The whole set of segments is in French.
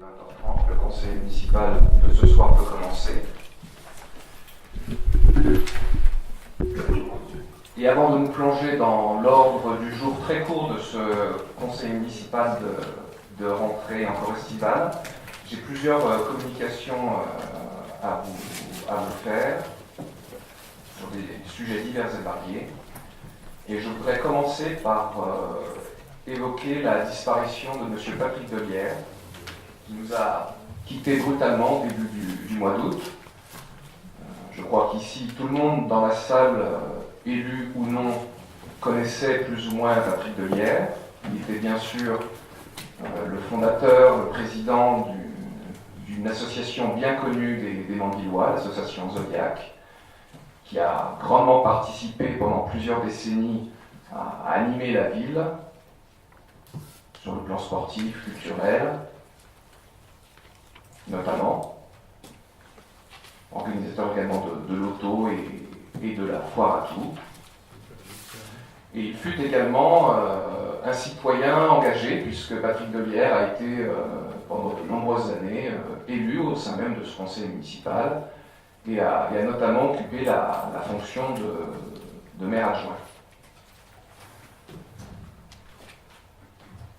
20h30, le conseil municipal de ce soir peut commencer. Et avant de nous plonger dans l'ordre du jour très court de ce conseil municipal de rentrée encore estivale, j'ai plusieurs communications à vous faire sur des sujets divers et variés. Et je voudrais commencer par évoquer la disparition de M. Patrick Delière, qui nous a quittés brutalement au début du mois d'août. Je crois qu'ici, tout le monde dans la salle, élu ou non, connaissait plus ou moins Patrick Delière. Il était bien sûr le fondateur, le président d'une association bien connue des Mandillois, l'association Zodiac, qui a grandement participé pendant plusieurs décennies à animer la ville, sur le plan sportif, culturel, notamment, organisateur également de l'auto et de la foire à tout. Et il fut également un citoyen engagé, puisque Patrick Delière a été, pendant de nombreuses années, élu au sein même de ce conseil municipal, et a notamment occupé la fonction de maire adjoint.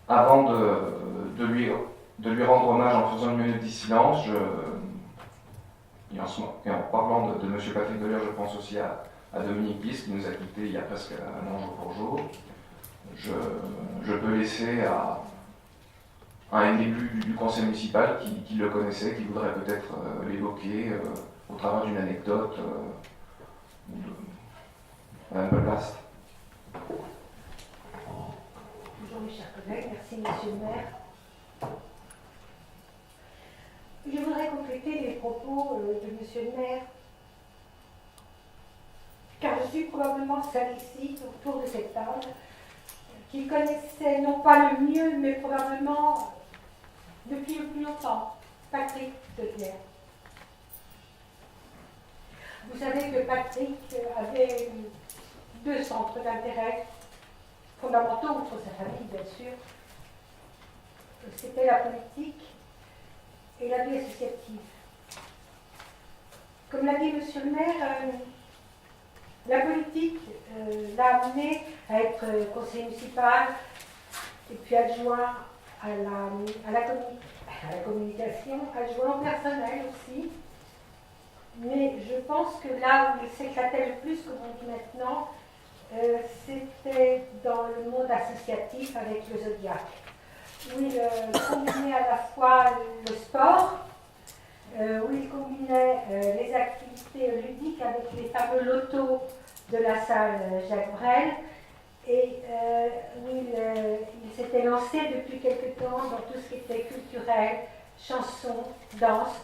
Avant de lui rendre hommage en faisant une minute de silence, et en parlant de M. Patrick Delière, je pense aussi à Dominique Bis, qui nous a quittés il y a presque un an jour pour jour. Je peux laisser à un élu du conseil municipal qui le connaissait, qui voudrait peut-être l'évoquer au travers d'une anecdote Madame Belbast. Bonjour mes chers collègues, merci Monsieur le maire. Je voudrais compléter les propos de Monsieur le maire, car je suis probablement seule ici, autour de cette table, qui connaissait non pas le mieux, mais probablement depuis le plus longtemps, Patrick Delière. Vous savez que Patrick avait deux centres d'intérêt fondamentaux, outre sa famille bien sûr. C'était la politique et la vie associative. Comme l'a dit Monsieur le maire, la politique l'a amené à être conseiller municipal et puis adjoint à la communication, adjoint au personnel aussi. Mais je pense que là où il s'éclatait le plus, comme on dit maintenant, c'était dans le monde associatif avec le Zodiac, où il combinait à la fois le sport, où il combinait les activités ludiques avec les fameux lotos de la salle Jacques Brel, et où il s'était lancé depuis quelque temps dans tout ce qui était culturel, chansons, danse.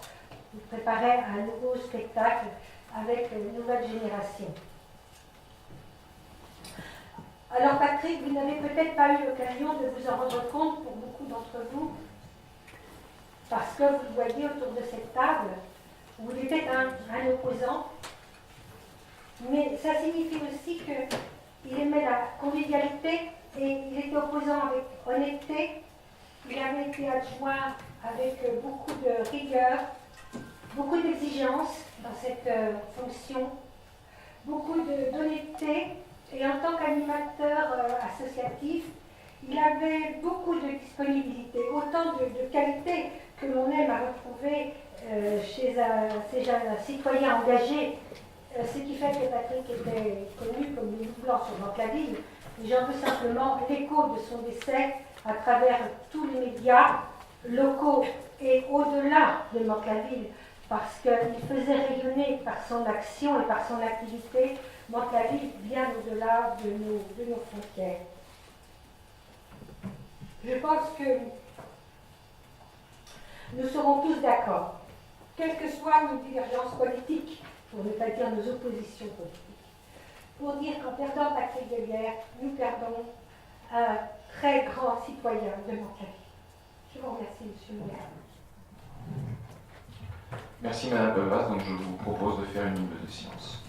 Il préparait un nouveau spectacle avec une nouvelle génération. Alors Patrick, vous n'avez peut-être pas eu l'occasion de vous en rendre compte pour beaucoup d'entre vous, parce que vous le voyez autour de cette table, où il était un opposant, mais ça signifie aussi qu'il aimait la convivialité et il était opposant avec honnêteté. Il avait été adjoint avec beaucoup de rigueur, beaucoup d'exigence dans cette fonction, beaucoup d'honnêteté, et en tant qu'animateur associatif, il avait beaucoup de disponibilité, autant de qualités que l'on aime à retrouver chez un citoyen engagé, ce qui fait que Patrick était connu comme le loup blanc sur Mantes-la-Ville. J'en veux simplement l'écho de son décès à travers tous les médias locaux et au-delà de Mantes-la-Ville, parce qu'il faisait rayonner par son action et par son activité Mantes-la-Ville bien au-delà de nos frontières. Je pense que nous serons tous d'accord, quelles que soient nos divergences politiques, pour ne pas dire nos oppositions politiques, pour dire qu'en perdant Patrick Delière, nous perdons un très grand citoyen de Mantes-la-Ville. Je vous remercie, Monsieur le maire. Merci Madame Belbast, donc je vous propose de faire une minute de silence.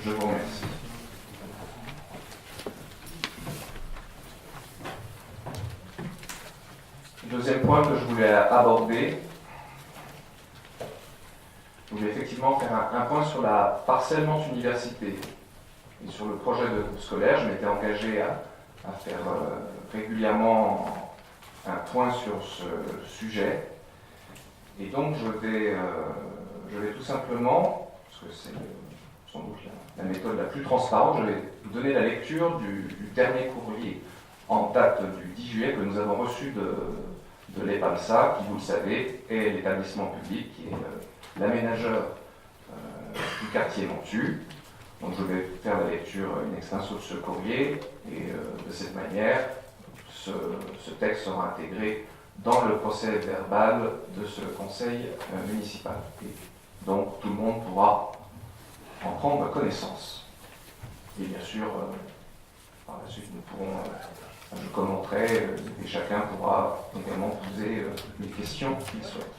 Je vous remercie. Deuxième point que je voulais aborder, je voulais effectivement faire un point sur la parcelle Mantes Université et sur le projet de groupe scolaire. Je m'étais engagé à faire régulièrement un point sur ce sujet. Et donc je vais tout simplement, parce que c'est sans doute la méthode la plus transparente, je vais vous donner la lecture du dernier courrier en date du 10 juillet que nous avons reçu de l'EPAMSA, qui, vous le savez, est l'établissement public, qui est l'aménageur du quartier Montu. Donc je vais faire la lecture in extenso de ce courrier, et de cette manière, ce texte sera intégré dans le procès verbal de ce conseil municipal. Et donc tout le monde pourra en prendre connaissance. Et bien sûr, par la suite, nous pourrons, je commenterai, et chacun pourra également poser les questions qu'il souhaite.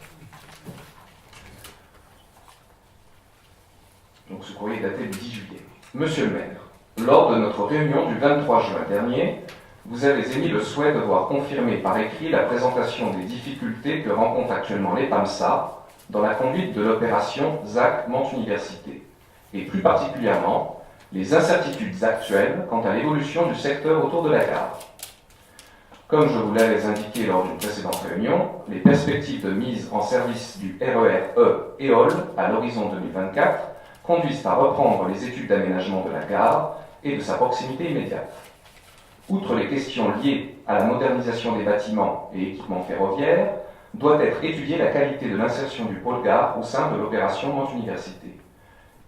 Donc ce courrier est daté du 10 juillet. Monsieur le maire, lors de notre réunion du 23 juin dernier, vous avez émis le souhait de voir confirmer par écrit la présentation des difficultés que rencontre actuellement l'EPAMSA dans la conduite de l'opération ZAC Mantes Université, et plus particulièrement les incertitudes actuelles quant à l'évolution du secteur autour de la gare. Comme je vous l'avais indiqué lors d'une précédente réunion, les perspectives de mise en service du RER-E EOL à l'horizon 2024 conduisent à reprendre les études d'aménagement de la gare et de sa proximité immédiate. Outre les questions liées à la modernisation des bâtiments et équipements ferroviaires, doit être étudiée la qualité de l'insertion du pôle gare au sein de l'opération Mantes Université.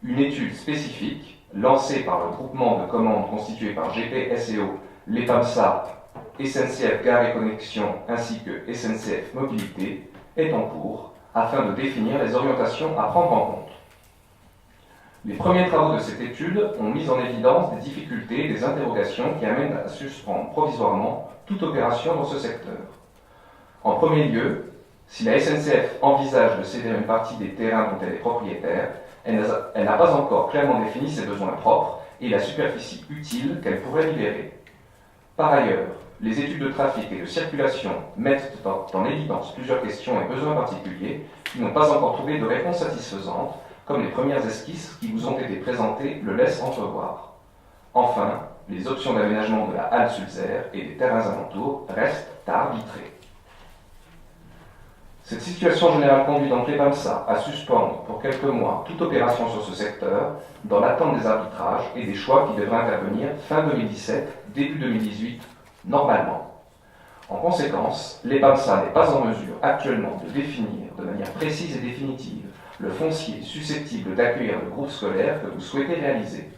Une étude spécifique, lancée par le groupement de commandes constitué par GP-SEO, l'EPAMSA, SNCF Gare et Connexion ainsi que SNCF Mobilité, est en cours afin de définir les orientations à prendre en compte. Les premiers travaux de cette étude ont mis en évidence des difficultés et des interrogations qui amènent à suspendre provisoirement toute opération dans ce secteur. En premier lieu, si la SNCF envisage de céder une partie des terrains dont elle est propriétaire, elle n'a pas encore clairement défini ses besoins propres et la superficie utile qu'elle pourrait libérer. Par ailleurs, les études de trafic et de circulation mettent en évidence plusieurs questions et besoins particuliers qui n'ont pas encore trouvé de réponse satisfaisante, comme les premières esquisses qui vous ont été présentées le laissent entrevoir. Enfin, les options d'aménagement de la halle Sulzer et des terrains alentours restent à arbitrer. Cette situation générale conduit donc l'EPAMSA à suspendre pour quelques mois toute opération sur ce secteur dans l'attente des arbitrages et des choix qui devraient intervenir fin 2017, début 2018, normalement. En conséquence, l'EPAMSA n'est pas en mesure actuellement de définir de manière précise et définitive le foncier susceptible d'accueillir le groupe scolaire que vous souhaitez réaliser.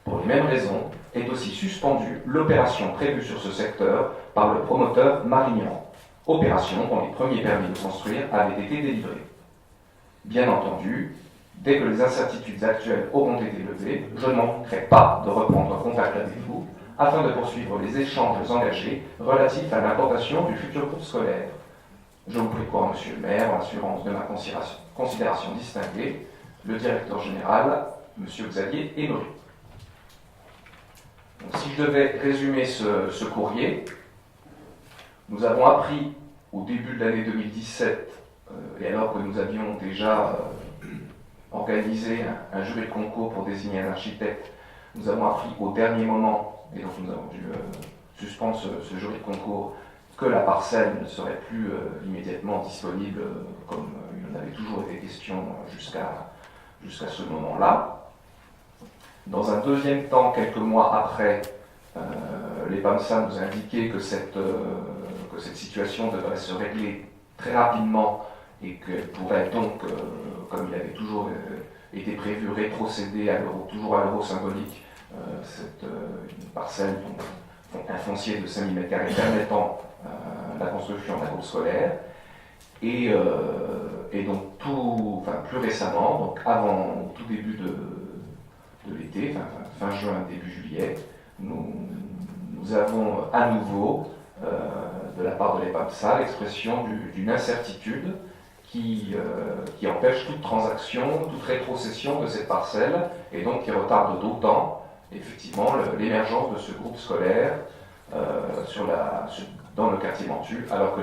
Pour les mêmes raisons, est aussi suspendue l'opération prévue sur ce secteur par le promoteur Marignan, opération dont les premiers permis de construire avaient été délivrés. Bien entendu, dès que les incertitudes actuelles auront été levées, je ne manquerai pas de reprendre contact avec vous afin de poursuivre les échanges engagés relatifs à l'implantation du futur groupe scolaire. Je vous prie croire, monsieur le maire, en assurance de ma considération distinguée, le directeur général, monsieur Xavier Emery. Donc, si je devais résumer ce courrier, nous avons appris au début de l'année 2017, et alors que nous avions déjà organisé un jury de concours pour désigner un architecte, nous avons appris au dernier moment, et donc nous avons dû suspendre ce jury de concours, que la parcelle ne serait plus immédiatement disponible comme il en avait toujours été question jusqu'à ce moment-là. Dans un deuxième temps, quelques mois après, l'EPAMSA nous a indiqué que cette situation devrait se régler très rapidement et qu'elle pourrait donc, comme il avait toujours été prévu, rétrocéder à l'euro, toujours à l'euro symbolique, une parcelle, donc, un foncier de 5000 m² permettant la construction d'un groupe scolaire. Et donc plus récemment, donc avant tout début de l'été, fin juin, début juillet, nous avons à nouveau, de la part de l'EPAMSA, l'expression d'une incertitude qui empêche toute transaction, toute rétrocession de cette parcelle, et donc qui retarde d'autant, effectivement, l'émergence de ce groupe scolaire dans le quartier Mentu, alors que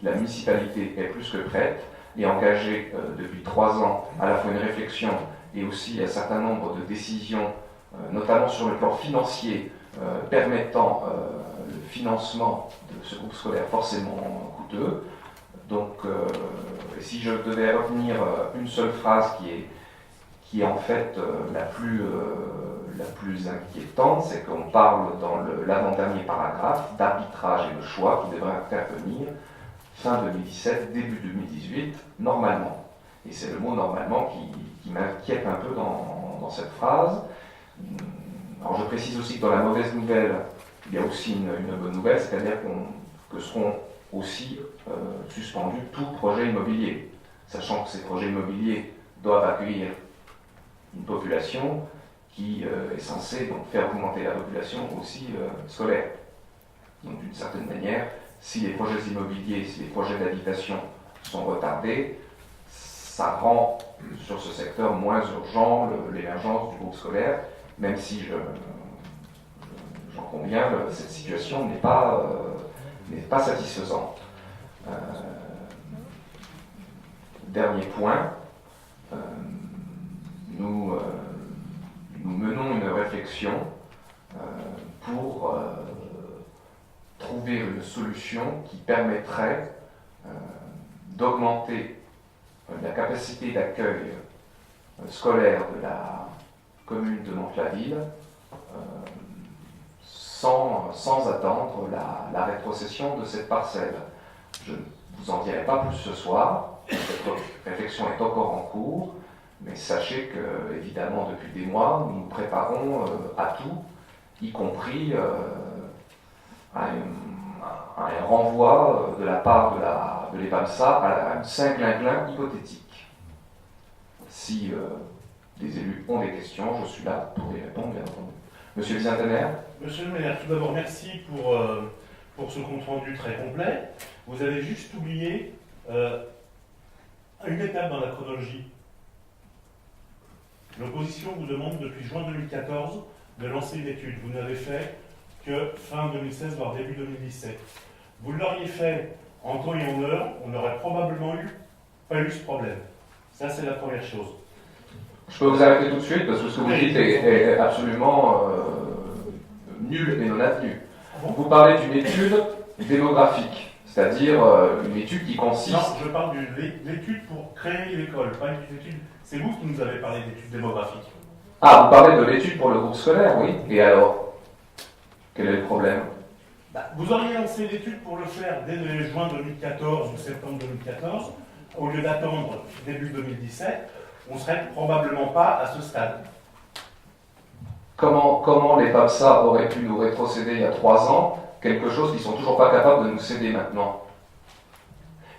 la municipalité est plus que prête et engagée depuis 3 ans à la fois une réflexion et aussi un certain nombre de décisions, notamment sur le plan financier, permettant le financement de ce groupe scolaire forcément coûteux. Donc, si je devais retenir une seule phrase qui est en fait la plus inquiétante, c'est qu'on parle dans l'avant-dernier paragraphe d'arbitrage et de choix qui devraient intervenir fin 2017, début 2018, normalement. Et c'est le mot normalement qui m'inquiète un peu dans cette phrase. Alors je précise aussi que dans la mauvaise nouvelle, il y a aussi une bonne nouvelle, c'est-à-dire que seront aussi suspendus tout projet immobilier, sachant que ces projets immobiliers doivent accueillir une population qui est censée donc faire augmenter la population aussi scolaire. Donc d'une certaine manière, si les projets immobiliers, si les projets d'habitation sont retardés, ça rend sur ce secteur moins urgent l'émergence du groupe scolaire, même si j'en conviens, cette situation n'est pas satisfaisante. Dernier point, nous menons une réflexion pour trouver une solution qui permettrait d'augmenter la capacité d'accueil scolaire de la commune de Mantes-la-Ville sans attendre la rétrocession de cette parcelle. Je ne vous en dirai pas plus ce soir, cette réflexion est encore en cours, mais sachez que, évidemment, depuis des mois, nous nous préparons à tout, y compris à un renvoi de la part de l'EPAMSA à un Saint-Glinglin hypothétique. Si des élus ont des questions, je suis là pour y répondre, bien entendu. Monsieur Vicentenaire. Monsieur le maire, tout d'abord, merci pour ce compte-rendu très complet. Vous avez juste oublié une étape dans la chronologie. L'opposition vous demande depuis juin 2014 de lancer une étude. Vous n'avez fait que fin 2016, voire début 2017. Vous l'auriez fait en temps et en heure, on n'aurait probablement pas eu ce problème. Ça, c'est la première chose. Je peux vous arrêter tout de suite parce que ce que vous dites est absolument nul et non avenu. Vous parlez d'une étude démographique, c'est-à-dire une étude qui consiste... Non, je parle de l'étude pour créer l'école, pas une étude... C'est vous qui nous avez parlé d'études démographiques. Ah, vous parlez de l'étude pour le groupe scolaire, oui. Et alors, quel est le problème? Vous auriez lancé l'étude pour le faire dès juin 2014 ou septembre 2014, au lieu d'attendre début 2017, on ne serait probablement pas à ce stade. Comment les PAPSA auraient pu nous rétrocéder il y a 3 ans quelque chose qu'ils ne sont toujours pas capables de nous céder maintenant?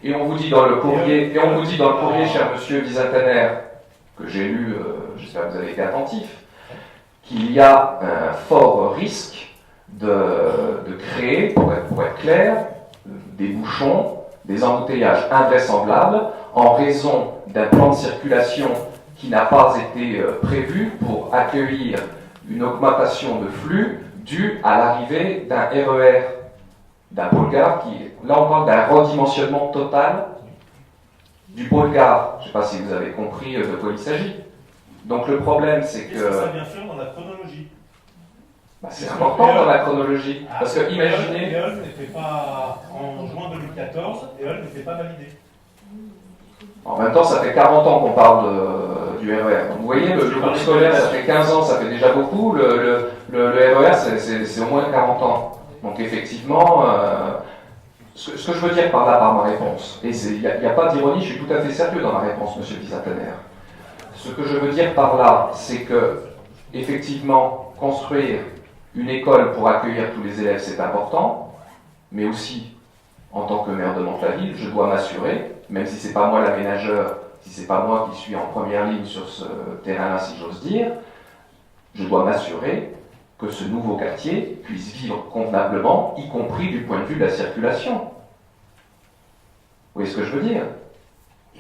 Et on vous dit dans le courrier, cher monsieur Vicentenaire, que j'ai lu, j'espère que vous avez été attentif, qu'il y a un fort risque de créer, pour être clair, des bouchons, des embouteillages invraisemblables en raison d'un plan de circulation qui n'a pas été prévu pour accueillir une augmentation de flux due à l'arrivée d'un RER, d'un pôle gare là on parle d'un redimensionnement total du pôle gare. Je ne sais pas si vous avez compris de quoi il s'agit. Donc le problème c'est que... Est-ce que ça vient faire dans la chronologie? C'est important dans la chronologie. Parce que imaginez... EOL n'était pas en juin 2014, EOL n'était pas validé. En même temps, ça fait 40 ans qu'on parle du RER. Donc vous voyez, le groupe scolaire, ça fait 15 ans, ça fait déjà beaucoup. Le RER, c'est au moins 40 ans. Donc effectivement, ce que je veux dire par là, par ma réponse, et il n'y a pas d'ironie, je suis tout à fait sérieux dans ma réponse, monsieur Vicentenaire. Ce que je veux dire par là, c'est que, effectivement, construire une école pour accueillir tous les élèves, c'est important, mais aussi, en tant que maire de Mantes-la-Ville, je dois m'assurer, même si ce n'est pas moi l'aménageur, si ce n'est pas moi qui suis en première ligne sur ce terrain-là, si j'ose dire, je dois m'assurer que ce nouveau quartier puisse vivre convenablement, y compris du point de vue de la circulation. Vous voyez ce que je veux dire?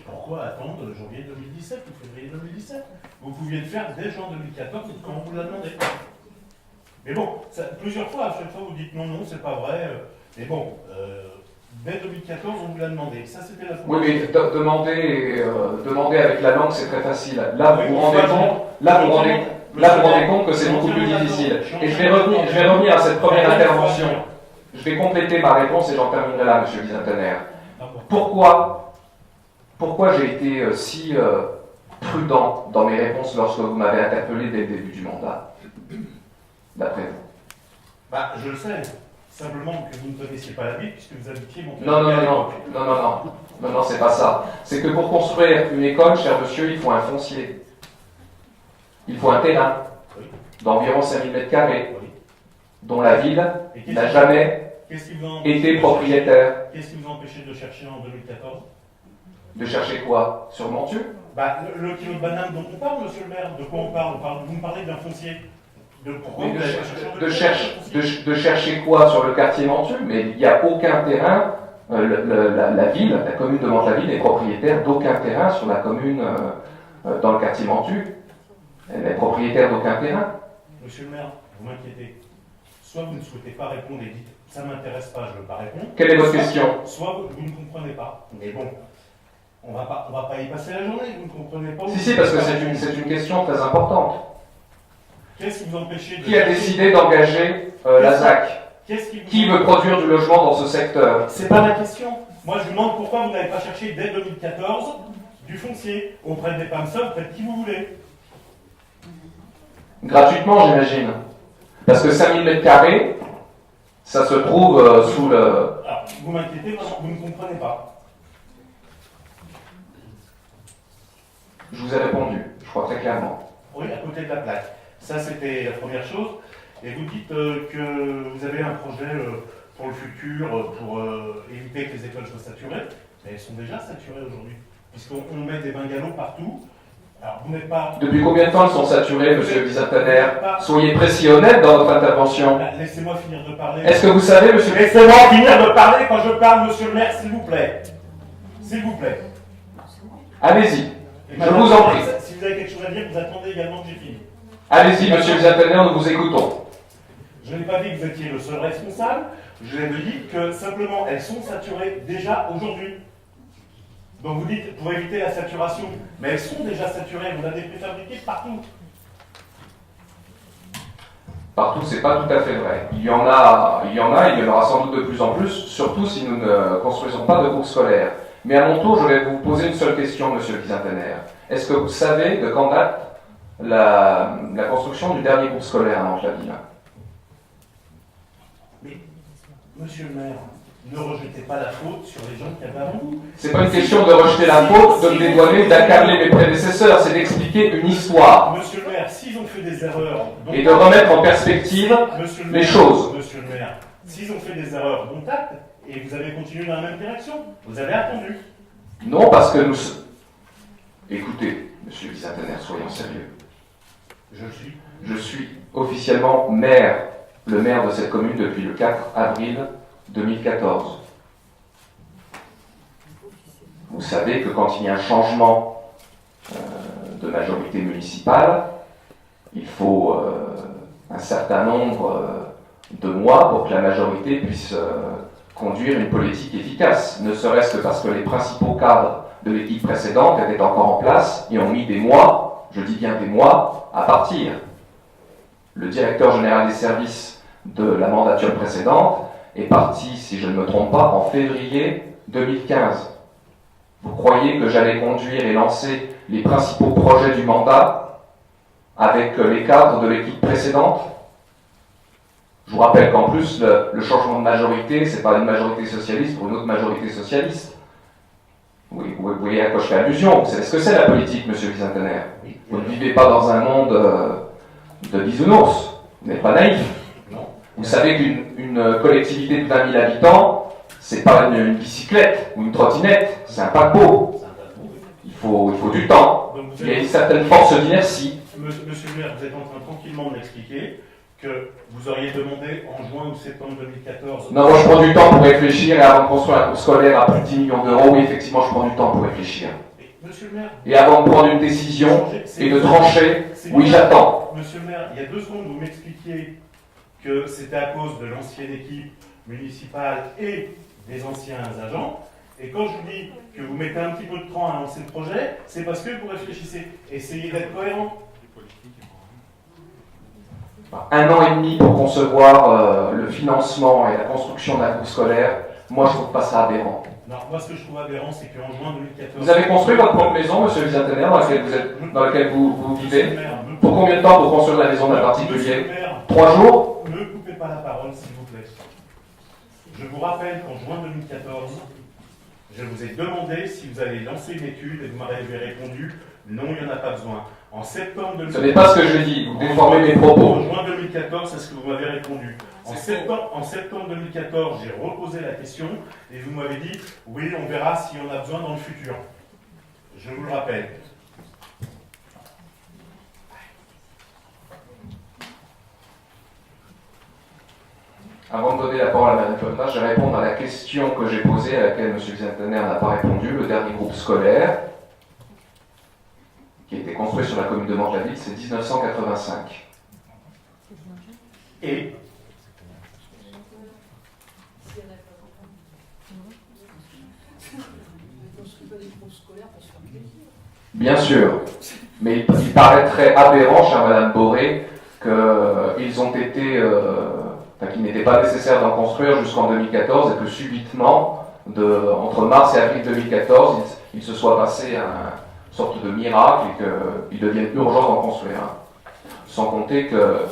pourquoi attendre janvier 2017 ou février 2017? Vous pouviez le faire dès juin 2014 quand on vous l'a demandé. Mais bon, plusieurs fois, à chaque fois, vous dites non, non, c'est pas vrai. Mais bon, dès 2014, on vous l'a demandé. Ça, c'était la Oui, mais demander avec la langue, c'est très facile. Là, Oui, vous vous rendez compte, là, vous vous rendez compte que c'est beaucoup plus difficile. Et je vais revenir à cette première intervention. Je vais compléter ma réponse et j'en terminerai là, Monsieur Bizentener. Pourquoi j'ai été si prudent dans mes réponses lorsque vous m'avez interpellé dès le début du mandat, d'après vous? Bah, je le sais. Simplement que vous ne connaissiez pas la ville puisque vous habitiez Montpellier. Non, c'est pas ça. C'est que pour construire une école, cher monsieur, il faut un foncier. Il faut un terrain d'environ 5000 m², dont la ville n'a jamais été propriétaire. Qu'est-ce qui vous a empêché de le chercher en 2014? De chercher quoi? Sur Montu? Bah, le kilo de banane dont on parle, monsieur le maire, de quoi on parle? Vous me parlez d'un foncier. De chercher quoi sur le quartier Montu? Mais il n'y a aucun terrain. La ville, la commune de Mantes-la-Ville est propriétaire d'aucun terrain sur la commune dans le quartier Montu. Elle n'est propriétaire d'aucun terrain. Monsieur le maire, vous m'inquiétez. Soit vous ne souhaitez pas répondre et dites ça ne m'intéresse pas, je ne veux pas répondre. Quelle est votre question? Soit vous ne comprenez pas. Mais bon, on va pas y passer la journée, vous ne comprenez pas. Si, parce que c'est une question très importante. Qu'est-ce qui vous empêchez de... Qui a décidé d'engager la ZAC? Qui veut produire du logement dans ce secteur? C'est pas la question. Moi, je vous demande pourquoi vous n'avez pas cherché dès 2014 du foncier auprès des PAMSA, auprès de qui vous voulez. Gratuitement, j'imagine. Parce que 5000 m², ça se trouve sous le... Alors, vous m'inquiétez, vous ne comprenez pas. Je vous ai répondu, je crois très clairement. Oui, à côté de la plaque. Ça, c'était la première chose. Et vous dites que vous avez un projet pour le futur, pour éviter que les écoles soient saturées. Mais elles sont déjà saturées aujourd'hui, puisqu'on met des bungalows partout. Alors, vous n'êtes pas... Depuis combien de temps elles sont saturées, monsieur Bizentener? Soyez précis et honnête dans votre intervention. Laissez-moi finir de parler. Est-ce que vous savez, monsieur... Laissez-moi finir de parler quand je parle, monsieur le maire, s'il vous plaît. S'il vous plaît. Allez-y, je vous en prie. Si vous avez quelque chose à dire, vous attendez également que j'ai fini. Allez-y, monsieur Bizentener, nous vous écoutons. Je n'ai pas dit que vous étiez le seul responsable, je l'ai dit que simplement elles sont saturées déjà aujourd'hui. Donc vous dites pour éviter la saturation, mais elles sont déjà saturées, on a des préfabriqués partout. Partout, c'est pas tout à fait vrai. Il y en a, il y en aura sans doute de plus en plus, surtout si nous ne construisons pas de groupes scolaires. Mais à mon tour, je vais vous poser une seule question, monsieur Bizentener. Est-ce que vous savez de quand date la construction du dernier groupe scolaire à Mantes-la-Ville? Mais, monsieur le maire, ne rejetez pas la faute sur les gens qui avaient avant vous. C'est pas une question de rejeter la faute, de me dédouaner, d'accabler mes prédécesseurs, c'est d'expliquer une histoire. Monsieur le maire, s'ils ont fait des erreurs... Et de remettre en perspective les choses. Monsieur le maire, s'ils ont fait des erreurs, bon tact, et vous avez continué dans la même direction, vous avez attendu. Non, parce que nous... Écoutez, monsieur Bizentener, soyons sérieux. Je suis officiellement maire, le maire de cette commune depuis le 4 avril 2014. Vous savez que quand il y a un changement de majorité municipale, il faut un certain nombre de mois pour que la majorité puisse conduire une politique efficace, ne serait-ce que parce que les principaux cadres de l'équipe précédente étaient encore en place et ont mis des mois, je dis bien des mois, à partir. Le directeur général des services de la mandature précédente est parti, si je ne me trompe pas, en février 2015. Vous croyez que j'allais conduire et lancer les principaux projets du mandat avec les cadres de l'équipe précédente? Je vous rappelle qu'en plus, le changement de majorité, c'est pas une majorité socialiste pour une autre majorité socialiste. Oui, vous voyez à quoi je fais allusion. Vous savez ce que c'est la politique, monsieur Bizentener. Vous ne vivez pas dans un monde de bisounours. Vous n'êtes pas naïf. Vous savez qu'une collectivité de 20 000 habitants, c'est pas une bicyclette ou une trottinette, c'est un paquebot. Il faut du temps. Il y a une certaine force d'inertie. Monsieur le maire, vous êtes en train tranquillement de m'expliquer que vous auriez demandé en juin ou septembre 2014... Non, moi je prends du temps pour réfléchir et avant de construire un groupe scolaire à plus de 10 millions d'euros, oui, effectivement, je prends du temps pour réfléchir. Monsieur le maire. Et avant de prendre une décision et de trancher, oui, j'attends. Monsieur le maire, il y a 2 secondes, vous m'expliquiez que c'était à cause de l'ancienne équipe municipale et des anciens agents. Et quand je vous dis que vous mettez un petit peu de temps à lancer le projet, c'est parce que vous réfléchissez. Essayez d'être cohérent. 1 an et demi pour concevoir le financement et la construction d'un groupe scolaire, moi je trouve pas ça aberrant. Non, moi ce que je trouve aberrant, c'est qu'en juin 2014... Vous avez construit votre propre maison, monsieur le vice-intendant, dans laquelle vous vivez? Monsieur le maire, Pour combien de temps pour construire la maison d'un particulier? Monsieur le maire, 3 jours? ne coupez pas la parole, s'il vous plaît. Je vous rappelle qu'en juin 2014, je vous ai demandé si vous allez lancer une étude et vous m'avez répondu non, il n'y en a pas besoin. En septembre 2014, Ce n'est pas ce que je dis, vous déformez mes propos. en juin 2014, c'est ce que vous m'avez répondu. En septembre 2014, j'ai reposé la question et vous m'avez dit oui, on verra si on a besoin dans le futur. Je vous le rappelle. Avant de donner la parole à Mme Piotta, je vais répondre à la question que j'ai posée, à laquelle M. Vicentenaire n'a pas répondu. Le dernier groupe scolaire, qui a été construit sur la commune de Mantes-la-Ville, c'est 1985. Et bien sûr, mais il paraîtrait aberrant, chère Mme Boré, qu'ils ont été... qu'il n'était pas nécessaire d'en construire jusqu'en 2014 et que subitement, entre mars et avril 2014, il se soit passé une sorte de miracle et qu'il devienne urgent d'en construire un. Sans compter que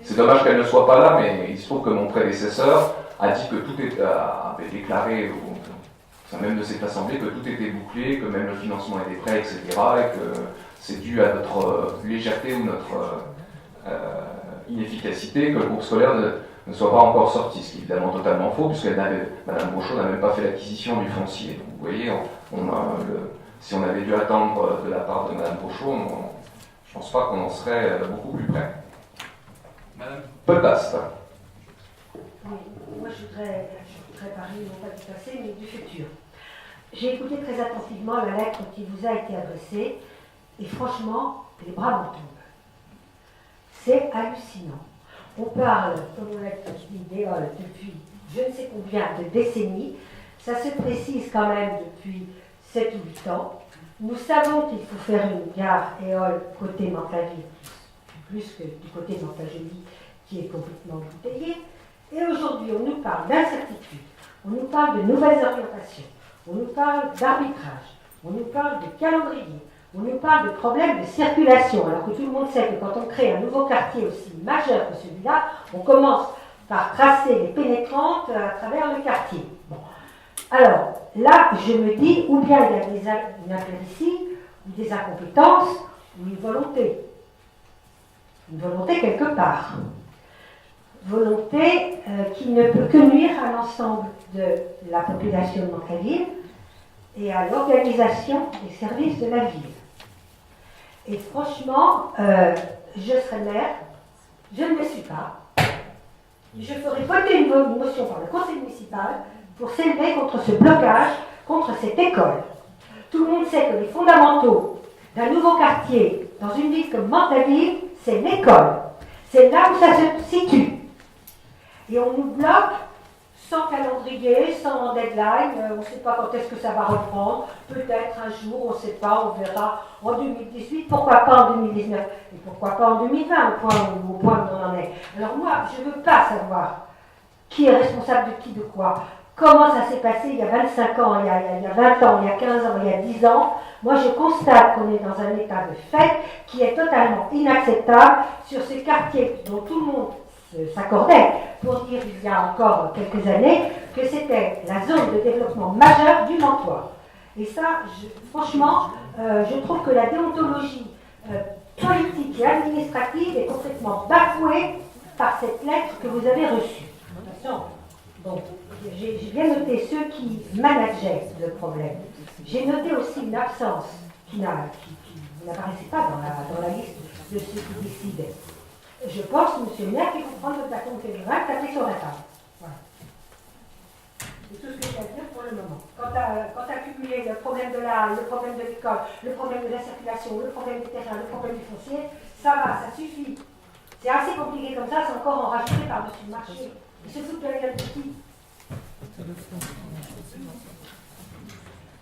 c'est dommage qu'elle ne soit pas là, mais il se trouve que mon prédécesseur a dit que tout avait déclaré, au sein même de cette assemblée, que tout était bouclé, que même le financement était prêt, etc. et que c'est dû à notre légèreté ou notre inefficacité que le groupe scolaire ne soit pas encore sorti, ce qui est évidemment totalement faux, puisque Mme Brochot n'a même pas fait l'acquisition du foncier. Donc, vous voyez, si on avait dû attendre de la part de Mme Brochot, je ne pense pas qu'on en serait beaucoup plus près. Madame Pelbast. Oui, moi je voudrais parler non pas du passé, mais du futur. J'ai écouté très attentivement la lettre qui vous a été adressée, et franchement, les bras m'en tombent. C'est hallucinant. On parle, comme on l'a dit, d'éole depuis je ne sais combien de décennies. Ça se précise quand même depuis 7 ou 8 ans. Nous savons qu'il faut faire une gare éole côté Mantes-la-Ville, plus que du côté de Mantes-la-Jolie, qui est complètement embouteillé. Et aujourd'hui, on nous parle d'incertitude, on nous parle de nouvelles orientations, on nous parle d'arbitrage, on nous parle de calendrier, on nous parle de problèmes de circulation, alors que tout le monde sait que quand on crée un nouveau quartier aussi majeur que celui-là, on commence par tracer les pénétrantes à travers le quartier. Bon. Alors, là, je me dis, ou bien il y a une impéritie, ou des incompétences, ou une volonté. Une volonté quelque part. Volonté qui ne peut que nuire à l'ensemble de la population de Mantes-la-Ville et à l'organisation des services de la ville. Et franchement, je serai maire, je ne le suis pas. Je ferai voter une motion par le conseil municipal pour s'élever contre ce blocage, contre cette école. Tout le monde sait que les fondamentaux d'un nouveau quartier dans une ville comme Mantes-la-Ville, c'est l'école. C'est là où ça se situe. Et on nous bloque sans calendrier, sans deadline, on ne sait pas quand est-ce que ça va reprendre, peut-être un jour, on ne sait pas, on verra en 2018, pourquoi pas en 2019, et pourquoi pas en 2020, au point où on en est. Alors moi, je ne veux pas savoir qui est responsable de qui, de quoi, comment ça s'est passé il y a 25 ans, il y a 20 ans, il y a 15 ans, il y a 10 ans. Moi, je constate qu'on est dans un état de fait qui est totalement inacceptable sur ce quartier dont tout le monde s'accordait pour dire il y a encore quelques années que c'était la zone de développement majeur du Mantois. Et ça, franchement, je trouve que la déontologie politique et administrative est complètement bafouée par cette lettre que vous avez reçue. Attention, bon, j'ai bien noté ceux qui manageaient le problème. J'ai noté aussi une absence qui n'apparaissait pas dans la liste de ceux qui décidaient. Je pense, monsieur le maire, qu'il faut prendre votre bâton de terrain et taper sur la table. Voilà. C'est tout ce que je peux dire pour le moment. Quand tu as cumulé le problème de l'art, le problème de l'école, le problème de la circulation, le problème des terrains, le problème du foncier, ça va, ça suffit. C'est assez compliqué comme ça, c'est encore en rajouter par-dessus le marché. Et se foutre de la gueule de qui?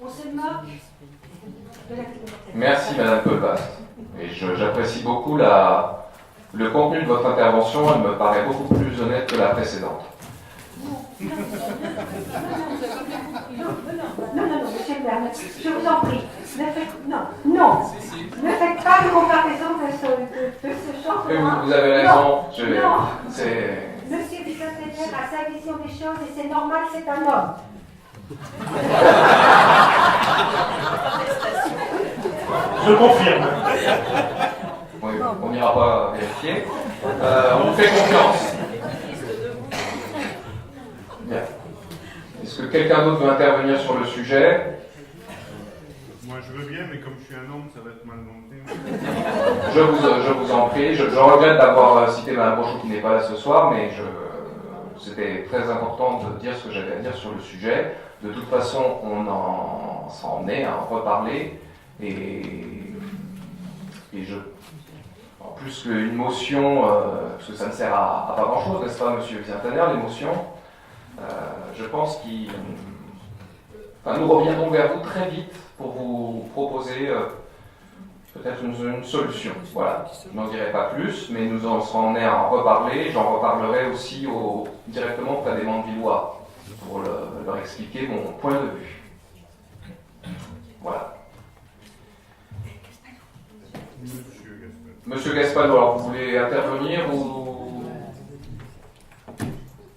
On se moque de la clientèle. Merci Madame Colbast. Et j'apprécie beaucoup le contenu de votre intervention, elle me paraît beaucoup plus honnête que la précédente. Non, monsieur le maire, je vous en prie. Non. Ne faites pas de comparaison de ce genre de... Mais vous avez raison. Monsieur Bicoténière a sa vision des choses et c'est normal, c'est un homme. Je confirme. Oui, on n'ira pas vérifier. On vous fait confiance. Bien. Est-ce que quelqu'un d'autre veut intervenir sur le sujet? Moi je veux bien, mais comme je suis un homme, ça va être mal monté. Je vous en prie. Je regrette d'avoir cité Mme Brochot qui n'est pas là ce soir, mais c'était très important de dire ce que j'avais à dire sur le sujet. De toute façon, on s'en est à en reparler. Et en plus qu'une motion, parce que ça ne sert à pas grand-chose, n'est-ce pas, monsieur Vientaner, les motions, je pense nous reviendrons vers vous très vite pour vous proposer peut-être une solution. Voilà, je n'en dirai pas plus, mais nous en serons amenés à en reparler. J'en reparlerai aussi directement auprès des Mandevillois pour leur expliquer mon point de vue. Voilà. Monsieur Gaspard, alors vous voulez intervenir ou...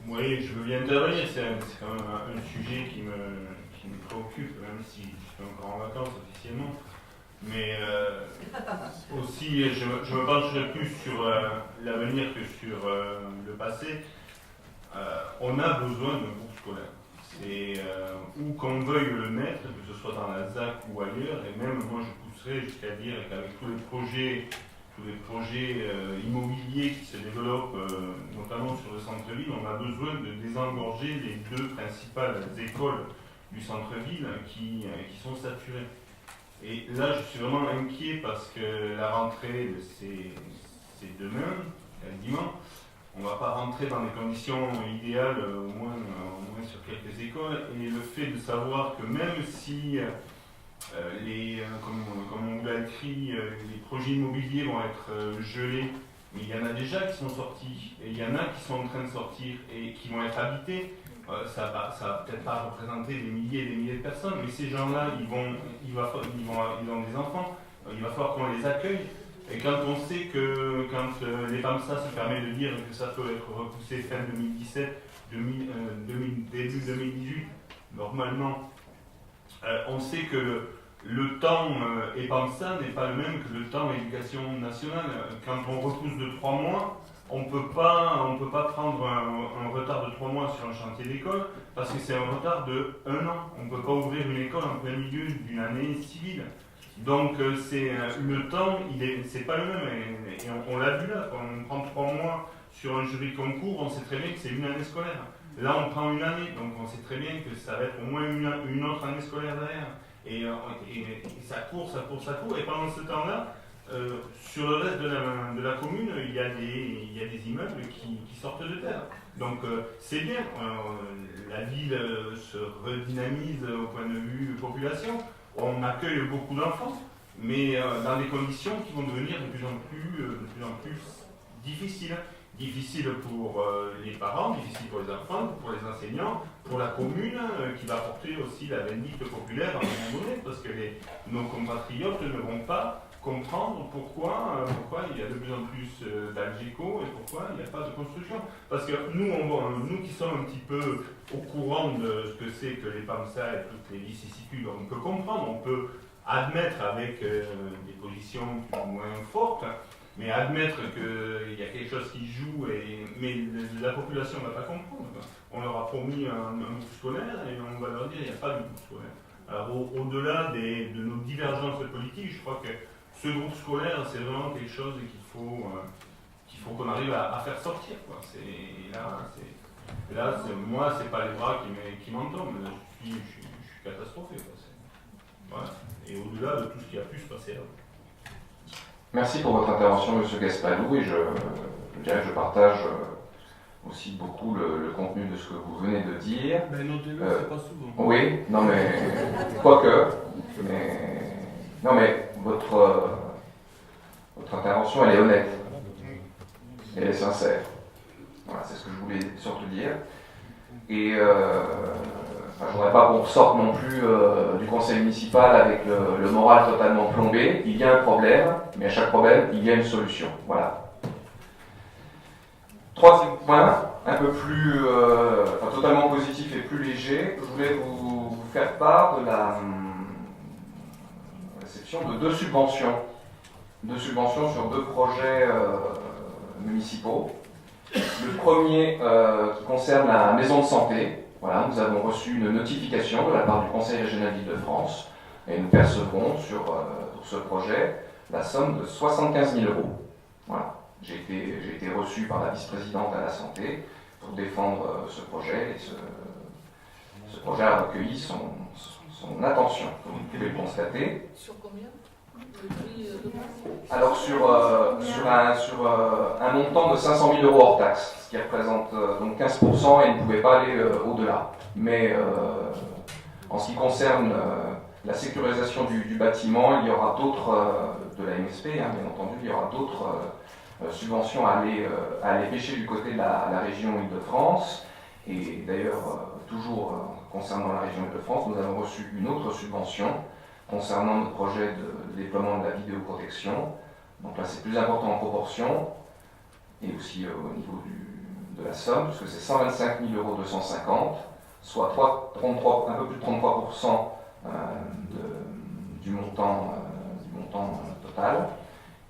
Oui, je veux bien intervenir. C'est quand même un sujet qui me préoccupe, même si je suis encore en vacances officiellement. Mais aussi, je me pencherai plus sur l'avenir que sur le passé. On a besoin d'un groupe scolaire. Où qu'on veuille le mettre, que ce soit dans la ZAC ou ailleurs, et même moi je pousserais jusqu'à dire qu'avec tous les projets immobiliers qui se développent, notamment sur le centre-ville, on a besoin de désengorger les deux principales écoles du centre-ville qui sont saturées. Et là, je suis vraiment inquiet parce que la rentrée, c'est demain, quasiment. On ne va pas rentrer dans les conditions idéales, au moins sur quelques écoles. Et le fait de savoir que même si comme on l'a écrit, les projets immobiliers vont être gelés, mais il y en a déjà qui sont sortis, et il y en a qui sont en train de sortir et qui vont être habités. Ça va peut-être pas représenter des milliers et des milliers de personnes, mais ces gens-là, ils ont des enfants, il va falloir qu'on les accueille. Et quand on sait que les PAMSA se permet de dire que ça peut être repoussé fin 2017, début 2018, normalement, on sait que le temps EPAMSA n'est pas le même que le temps éducation nationale. Quand on repousse de 3 mois, on ne peut pas prendre un retard de 3 mois sur un chantier d'école parce que c'est un retard de 1 an. On ne peut pas ouvrir une école en plein milieu d'une année civile. Donc le temps, c'est pas le même. Et on l'a vu là, quand on prend 3 mois sur un jury de concours, on sait très bien que c'est une année scolaire. Là, on prend une année, donc on sait très bien que ça va être au moins une autre année scolaire derrière. Et ça court. Et pendant ce temps-là, sur le reste de la commune, il y a des immeubles qui sortent de terre. Donc c'est bien, la ville se redynamise au point de vue population, on accueille beaucoup d'enfants, mais dans des conditions qui vont devenir de plus en plus difficiles. Difficile pour les parents, difficile pour les enfants, pour les enseignants, pour la commune, qui va porter aussi la vindicte populaire à un moment donné, parce que nos compatriotes ne vont pas comprendre pourquoi il y a de plus en plus d'Algeco et pourquoi il n'y a pas de construction. Parce que nous qui sommes un petit peu au courant de ce que c'est que les PAMSA et toutes les vicissitudes, on peut comprendre, on peut admettre avec des positions plus ou moins fortes, mais admettre qu'il y a quelque chose qui joue, mais la population ne va pas comprendre. On leur a promis un groupe scolaire et on va leur dire qu'il n'y a pas de groupe scolaire. Alors au-delà de nos divergences politiques, je crois que ce groupe scolaire, c'est vraiment quelque chose qu'il faut qu'on arrive à faire sortir, quoi. Et là, moi, c'est pas les bras qui m'en tombent, je suis catastrophé. Voilà. Et au-delà de tout ce qui a pu se passer là. Merci pour votre intervention, Monsieur Gaspadou, et je dirais que je partage aussi beaucoup le contenu de ce que vous venez de dire. Mais notez-le, c'est pas souvent. Oui, non mais, quoique, non mais votre intervention, elle est honnête, elle est sincère. Voilà, c'est ce que je voulais surtout dire. Et je ne voudrais pas qu'on sorte non plus du conseil municipal avec le moral totalement plombé. Il y a un problème, mais à chaque problème, il y a une solution. Voilà. Troisième point, un peu plus, totalement positif et plus léger, je voulais vous faire part de la réception de deux subventions. Deux subventions sur deux projets municipaux. Le premier qui concerne la maison de santé. Voilà, nous avons reçu une notification de la part du Conseil régional d'Île-de-France et nous percevrons pour ce projet la somme de 75 000 €. Voilà. J'ai été reçu par la vice-présidente à la santé pour défendre ce projet et ce projet a recueilli son attention, comme vous pouvez le constater. Sur combien? Le prix de base? Alors sur un montant de 500 000 € hors taxe, ce qui représente donc 15% et il ne pouvait pas aller au-delà. Mais en ce qui concerne la sécurisation du bâtiment, il y aura d'autres, de la MSP, hein, bien entendu, il y aura d'autres subventions à aller pêcher du côté de la région Île-de-France. Et d'ailleurs, toujours concernant la région Île-de-France, nous avons reçu une autre subvention concernant notre projet de déploiement de la vidéoprotection. Donc là, c'est plus important en proportion, et aussi au niveau de la somme, puisque c'est 125 250 €, soit un peu plus de 33% du montant total.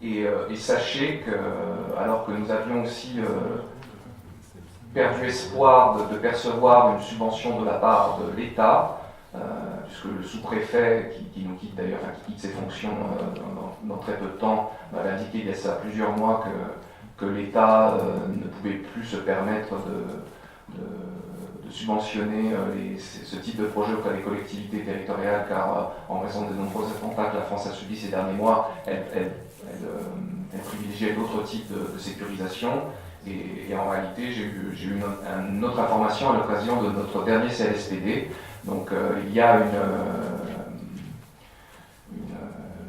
Et sachez que, alors que nous avions aussi perdu espoir de percevoir une subvention de la part de l'État, puisque le sous-préfet, qui nous quitte d'ailleurs, qui quitte ses fonctions dans très peu de temps, m'avait indiqué il y a ça plusieurs mois que l'État ne pouvait plus se permettre de subventionner ce type de projet auprès des collectivités territoriales, car en raison des nombreux attentats que la France a subis ces derniers mois, elle privilégiait d'autres types de sécurisation. Et en réalité, j'ai eu une autre information à l'occasion de notre dernier CLSPD. Donc il y a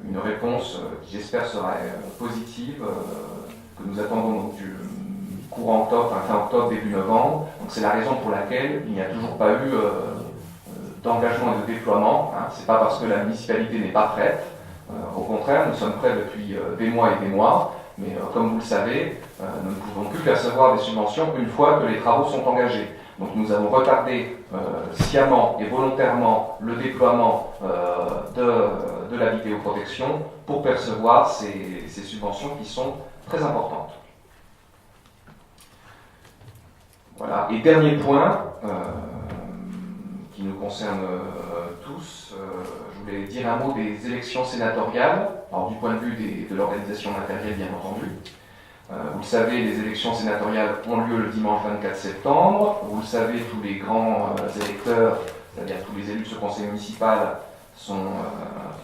une réponse qui j'espère sera positive, que nous attendons donc du courant octobre, fin octobre, début novembre. Donc c'est la raison pour laquelle il n'y a toujours pas eu d'engagement et de déploiement. Hein. C'est pas parce que la municipalité n'est pas prête. Au contraire, nous sommes prêts depuis des mois et des mois. Mais comme vous le savez, nous ne pouvons plus percevoir des subventions une fois que les travaux sont engagés. Donc nous avons retardé sciemment et volontairement le déploiement de la vidéoprotection pour percevoir ces subventions qui sont très importantes. Voilà. Et dernier point, qui nous concerne tous, je voulais dire un mot des élections sénatoriales, alors du point de vue de l'organisation matérielle bien entendu. Vous le savez, les élections sénatoriales ont lieu le dimanche 24 septembre. Vous le savez, tous les grands électeurs, c'est-à-dire tous les élus de ce conseil municipal, sont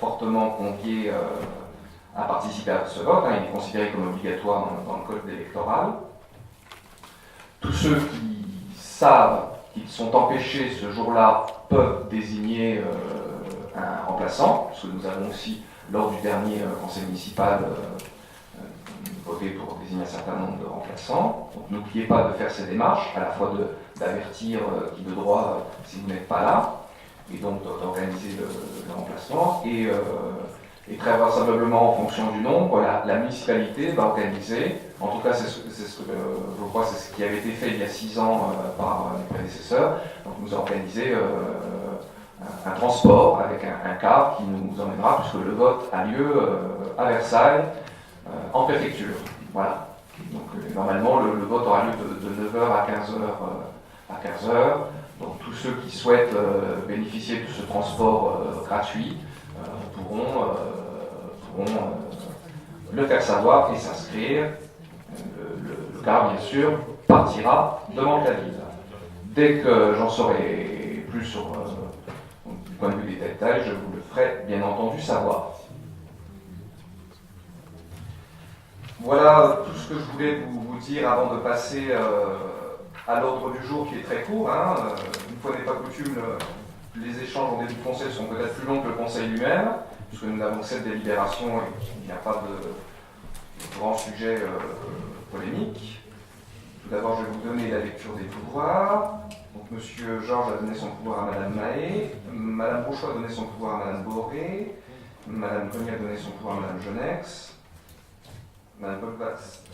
fortement conviés à participer à ce vote. Hein. Il est considéré comme obligatoire dans le code électoral. Tous ceux qui savent qu'ils sont empêchés ce jour-là peuvent désigner un remplaçant, parce que nous avons aussi, lors du dernier conseil municipal, voté pour désigner un certain nombre de remplaçants. Donc n'oubliez pas de faire ces démarches, à la fois d'avertir qui de droit si vous n'êtes pas là, et donc d'organiser le remplacement. Et très vraisemblablement, en fonction du nombre, la municipalité va organiser, en tout cas c'est ce que je crois, c'est ce qui avait été fait il y a 6 ans par mes prédécesseurs. Donc nous avons organisé un transport avec un car qui nous emmènera, puisque le vote a lieu à Versailles, en préfecture. Voilà. Donc normalement le vote aura lieu de 9h à 15h. Donc tous ceux qui souhaitent bénéficier de ce transport gratuit pourront le faire savoir et s'inscrire. Le car bien sûr partira devant la ville. Dès que j'en saurai plus sur, du point de vue des détails, je vous le ferai bien entendu savoir. Voilà tout ce que je voulais vous dire avant de passer à l'ordre du jour qui est très court. Une fois n'est pas coutume, les échanges en début de conseil sont peut-être plus longs que le conseil lui-même, puisque nous n'avons que 7 délibérations et il n'y a pas de grand sujet polémique. Tout d'abord, je vais vous donner la lecture des pouvoirs. Donc, M. Georges a donné son pouvoir à Mme Mahé, Mme Rochot a donné son pouvoir à Mme Boré, Mme Grenier a donné son pouvoir à Mme Genex, Mme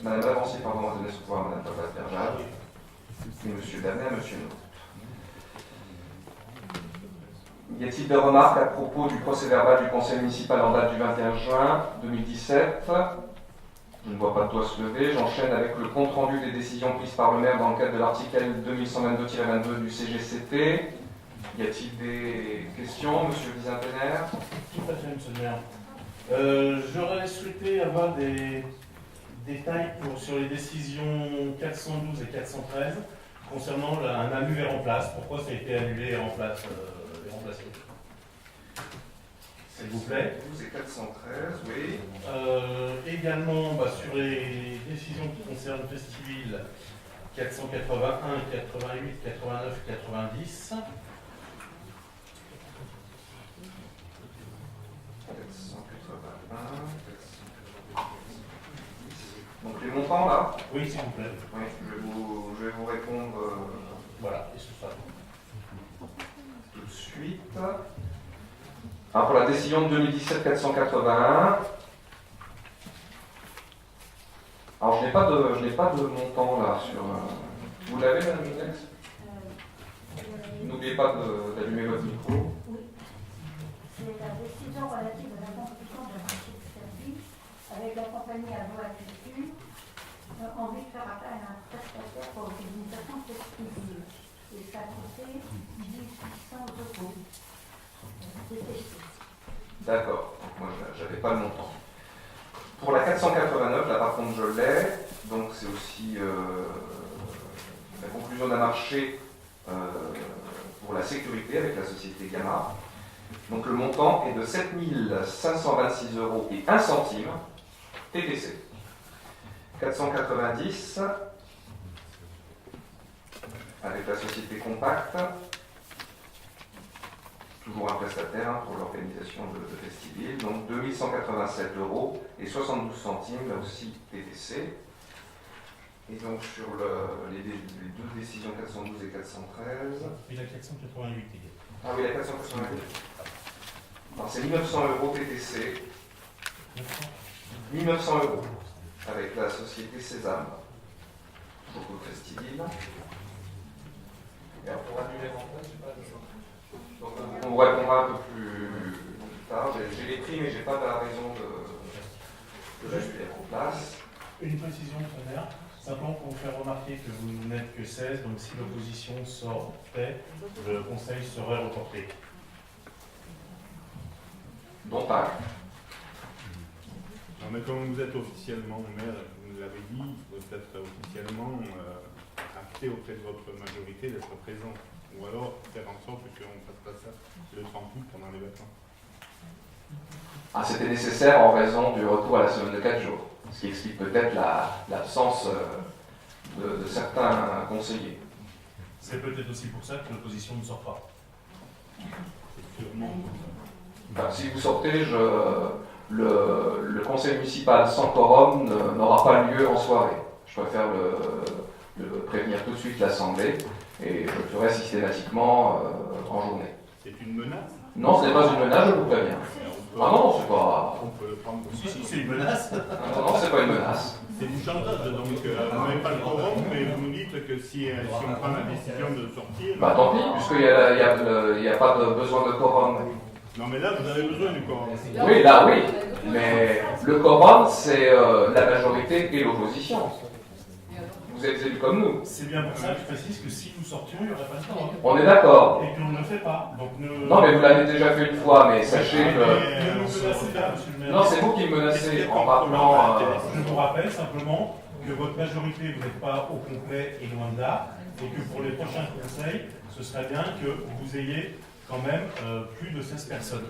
Lavancier a donné son pouvoir à Mme Pavas-Berjal, et M. Damet à M. Naud. Y a-t-il des remarques à propos du procès-verbal du conseil municipal en date du 21 juin 2017 ? Je ne vois pas de doigt se lever. J'enchaîne avec le compte-rendu des décisions prises par le maire dans le cadre de l'article 2122-22 du CGCT. Y a-t-il des questions, monsieur Vizintener ? Tout à fait, monsieur le maire. J'aurais souhaité avoir des détails sur les décisions 412 et 413 concernant un annulé et remplace. Pourquoi ça a été annulé et remplacé ? S'il vous plaît. 12 et 413, oui. Également, sur les décisions qui concernent Festiville 481, 88, 89, 90. 481, 490. Donc les montants là ? Oui, s'il vous plaît. Oui, je vais vous répondre Voilà, et ce sera tout de suite. Alors pour la décision de 2017-481, alors je n'ai pas de montant là sur. Vous l'avez, Mme Genex ? N'oubliez pas d'allumer votre micro. Oui. C'est la décision relative à la construction d'un marché de service avec la compagnie Agro-Agriculture en vue de faire appel à un prestataire pour l'organisation festive. Et ça a coûté 1800 €. D'accord, donc moi j'avais pas le montant. Pour la 489, là par contre je l'ai, donc c'est aussi la conclusion d'un marché pour la sécurité avec la société Gamma. Donc le montant est de 7 526 € et 1 centime TTC. 490 avec la société Compact. Toujours un prestataire pour l'organisation de Festiville, donc 2187 € et 72 centimes, là aussi TTC. Et donc sur les deux décisions 412 et 413. Et la 488 également. Ah oui, la 488. Alors c'est 1900 € TTC. 1900 € avec la société Sésame. Toujours pour Festiville. Et alors pour annuler en place, j'ai pas de chose. Donc, on vous répondra un peu plus tard. J'ai les prix, mais je n'ai pas la raison de l'annuler en place. Une précision, monsieur le maire. Simplement pour vous faire remarquer que vous n'êtes que 16, donc si l'opposition sortait, le conseil serait reporté. Dont acte. Non, mais comme vous êtes officiellement maire, vous nous l'avez dit, vous êtes officiellement acté auprès de votre majorité d'être présent. Ou alors faire en sorte qu'on ne fasse pas ça le 30 août pendant les vacances. Ah, c'était nécessaire en raison du retour à la semaine de 4 jours. Ce qui explique peut-être l'absence de certains conseillers. C'est peut-être aussi pour ça que l'opposition ne sort pas. C'est sûrement. Enfin, si vous sortez, le conseil municipal sans quorum n'aura pas lieu en soirée. Je préfère prévenir tout de suite l'Assemblée et je le ferai systématiquement en journée. C'est une menace? Non, ce n'est pas une menace, je vous préviens. Ah non, c'est pas. On peut le prendre comme ça. Si, c'est une menace. Non, c'est pas une menace. C'est du chantage, donc vous n'avez pas le quorum, mais vous nous dites que si on prend la décision de sortir. Bah tant pis, puisqu'il n'y a pas de besoin de quorum. Non, mais là, vous avez besoin du quorum. Oui, là, oui. Mais le quorum, c'est la majorité et l'opposition. Vous êtes élus comme nous. C'est bien pour ça que je précise que si nous sortions, il n'y aurait pas de quorum. On est d'accord. Et qu'on ne le fait pas. Donc Non, mais vous l'avez déjà fait une fois, mais sachez que. Ne nous menacez pas, monsieur le maire. Non, c'est vous qui me menacez en rappelant. Je vous rappelle simplement que votre majorité, vous n'êtes pas au complet et loin de là, et que pour les prochains conseils, ce serait bien que vous ayez quand même plus de 16 personnes.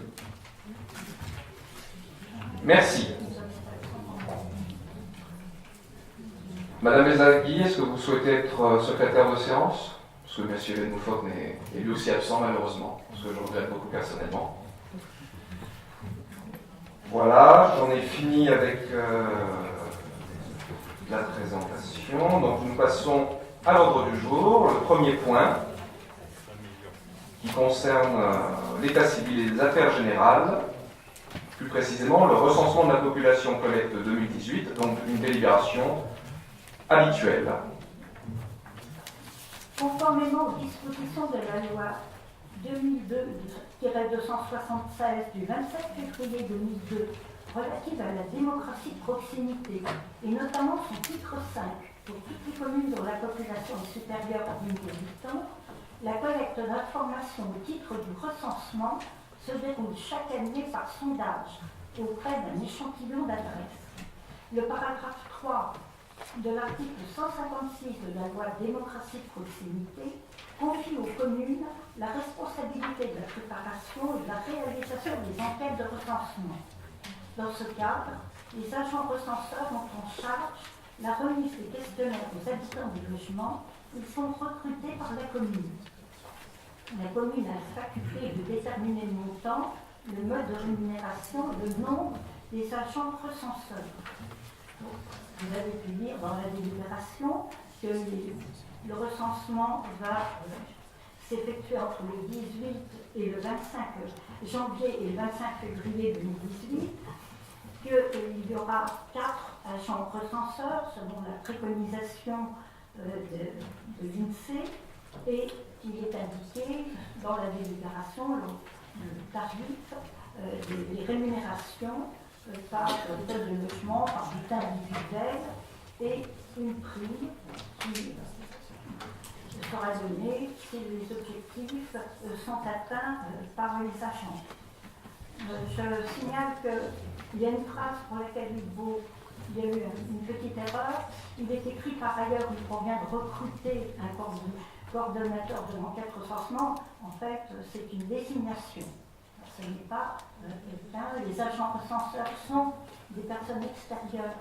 Merci. Madame Bezagui, est-ce que vous souhaitez être secrétaire de séance? Parce que M. Benmoufok est lui aussi absent malheureusement, parce que je regrette beaucoup personnellement. Voilà, j'en ai fini avec la présentation. Donc nous passons à l'ordre du jour. Le premier point qui concerne l'état civil et les affaires générales, plus précisément le recensement de la population collecte 2018, donc une délibération habituelle. Conformément aux dispositions de la loi 2002-276 du 27 février 2002 relative à la démocratie de proximité, et notamment son titre 5, pour toutes les communes dont la population est supérieure à 10 000 habitants, la collecte d'informations au titre du recensement se déroule chaque année par sondage auprès d'un échantillon d'adresses. Le paragraphe 3 de l'article 156 de la loi démocratie de proximité confie aux communes la responsabilité de la préparation et de la réalisation des enquêtes de recensement. Dans ce cadre, les agents recenseurs ont en charge la remise des questionnaires aux habitants du logement. Ils sont recrutés par la commune. La commune a la faculté de déterminer le montant, le mode de rémunération, le nombre des agents recenseurs. Vous avez pu lire dans la délibération que le recensement va s'effectuer entre le 18 et le 25 janvier et le 25 février 2018, qu'il y aura 4 agents recenseurs selon la préconisation de l'INSEE, et il est indiqué dans la délibération le tarif des rémunérations par hôtel de logement, par bulletin individuel, et une prime qui sera donnée si les objectifs sont atteints par les agents. Je signale qu'il y a une phrase pour laquelle il y a eu une petite erreur. Il est écrit par ailleurs qu'il convient de recruter un coordonnateur de l'enquête recensement. En fait, c'est une désignation. Ce n'est pas quelqu'un. Les agents recenseurs sont des personnes extérieures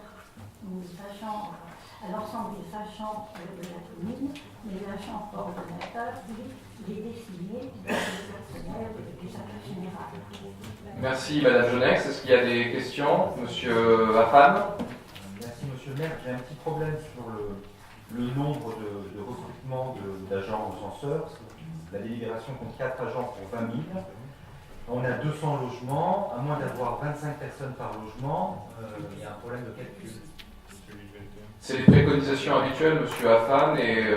à l'ensemble des agents de la commune, mais l'agent coordonnateur, lui, il est désigné par le personnel des affaires générales. Merci Madame Jonex. Est-ce qu'il y a des questions? Monsieur Affan? Merci Monsieur le maire. J'ai un petit problème sur le nombre de recrutement d'agents recenseurs. La délibération compte 4 agents pour 20 000. On a 200 logements. À moins d'avoir 25 personnes par logement, il y a un problème de calcul. C'est les préconisations habituelles, Monsieur Affan, et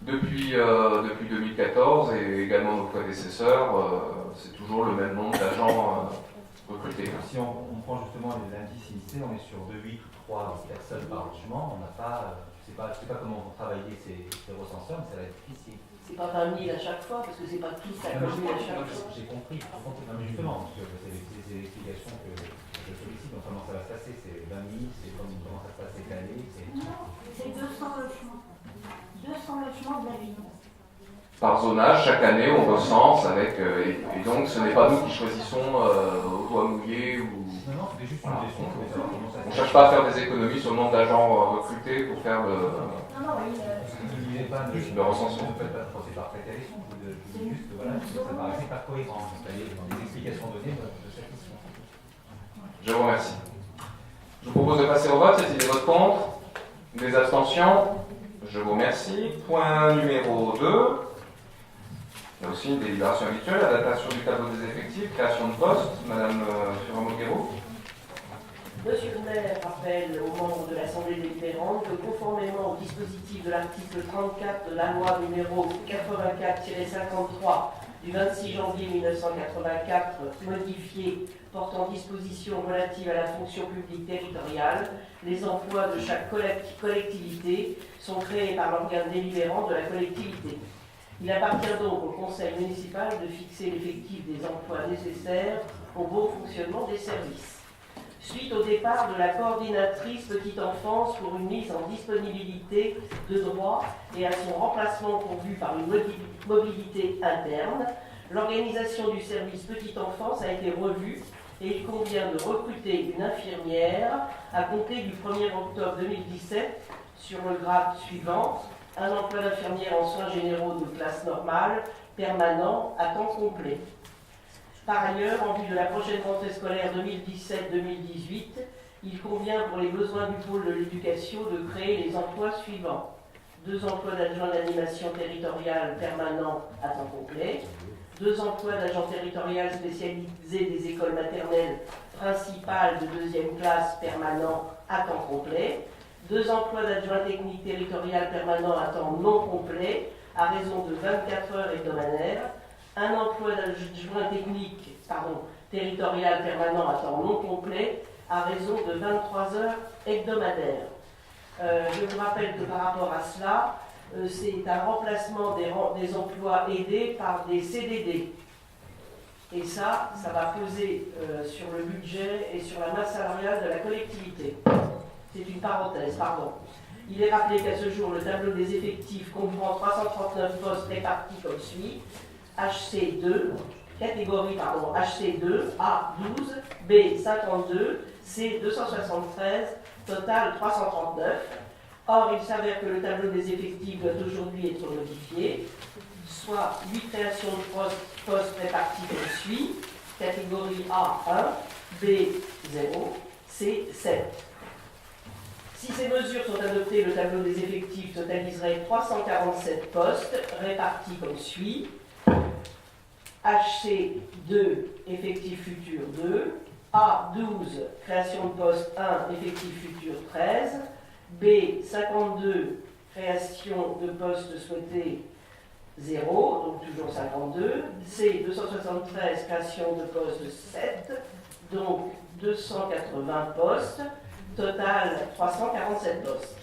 depuis 2014 et également nos prédécesseurs, c'est toujours le même nombre d'agents recrutés. Si on prend justement les indices initiés, on est sur 2, 8 ou 3 personnes par logement. On n'a pas, je sais pas comment vont travailler ces recenseurs, mais ça va être difficile. C'est pas 20 000 à chaque fois, parce que c'est pas tout 50 000 à chaque fois. J'ai compris. Non, mais justement, parce que c'est des explications que je sollicite. Donc comment ça va se passer? C'est 20 000, c'est comment ça se passe cette année? Non, c'est 200 logements. 200 logements de la ville. Par zonage, chaque année, on recense avec... et donc, ce n'est pas nous qui choisissons au doigt mouillé ou... Non, c'était juste une question. On ne cherche pas à faire des économies sur le nombre d'agents recrutés pour faire le recensement. Ne faites pas de procès par prétérition. Je dis juste que voilà, ça paraissait pas cohérent. C'est-à-dire dans les explications données de cette question. Je vous remercie. Je vous propose de passer au vote. Y a-t-il des votes contre? Des abstentions? Je vous remercie. Point numéro 2. Il y a aussi une délibération habituelle, adaptation du tableau des effectifs, création de postes. Madame Furamo-Guéraud. Monsieur le maire rappelle aux membres de l'Assemblée délibérante que conformément au dispositif de l'article 34 de la loi numéro 84-53 du 26 janvier 1984 modifié portant dispositions relatives à la fonction publique territoriale, les emplois de chaque collectivité sont créés par l'organe délibérant de la collectivité. Il appartient donc au conseil municipal de fixer l'effectif des emplois nécessaires au bon fonctionnement des services. suite au départ de la coordinatrice petite enfance pour une mise en disponibilité de droit et à son remplacement pourvu par une mobilité interne. L'organisation du service petite enfance a été revue et il convient de recruter une infirmière à compter du 1er octobre 2017 sur le grade suivant, un emploi d'infirmière en soins généraux de classe normale, permanent, à temps complet. Par ailleurs, en vue de la prochaine rentrée scolaire 2017-2018, il convient pour les besoins du pôle de l'éducation de créer les emplois suivants. 2 emplois d'adjoint d'animation territoriale permanent à temps complet, 2 emplois d'agent territorial spécialisé des écoles maternelles principales de 2e classe permanent à temps complet, 2 emplois d'adjoint technique territorial permanent à temps non complet à raison de 24 heures hebdomadaires, un emploi d'adjoint technique territorial permanent à temps non complet à raison de 23 heures hebdomadaires. Je vous rappelle que par rapport à cela, c'est un remplacement des emplois aidés par des CDD. Et ça va peser sur le budget et sur la masse salariale de la collectivité. C'est une parenthèse, pardon. Il est rappelé qu'à ce jour, le tableau des effectifs comprend 339 postes répartis comme suit. HC2, catégorie HC2, A12, B52, C273, total 339. Or, il s'avère que le tableau des effectifs doit aujourd'hui être modifié, soit 8 créations de postes répartis comme suit, catégorie A1, B0, C7. Si ces mesures sont adoptées, le tableau des effectifs totaliserait 347 postes répartis comme suit. HC2, effectif futur 2, A12, création de poste 1, effectif futur 13, B52, création de poste souhaité 0, donc toujours 52, C273, création de poste 7, donc 280 postes, total 347 postes.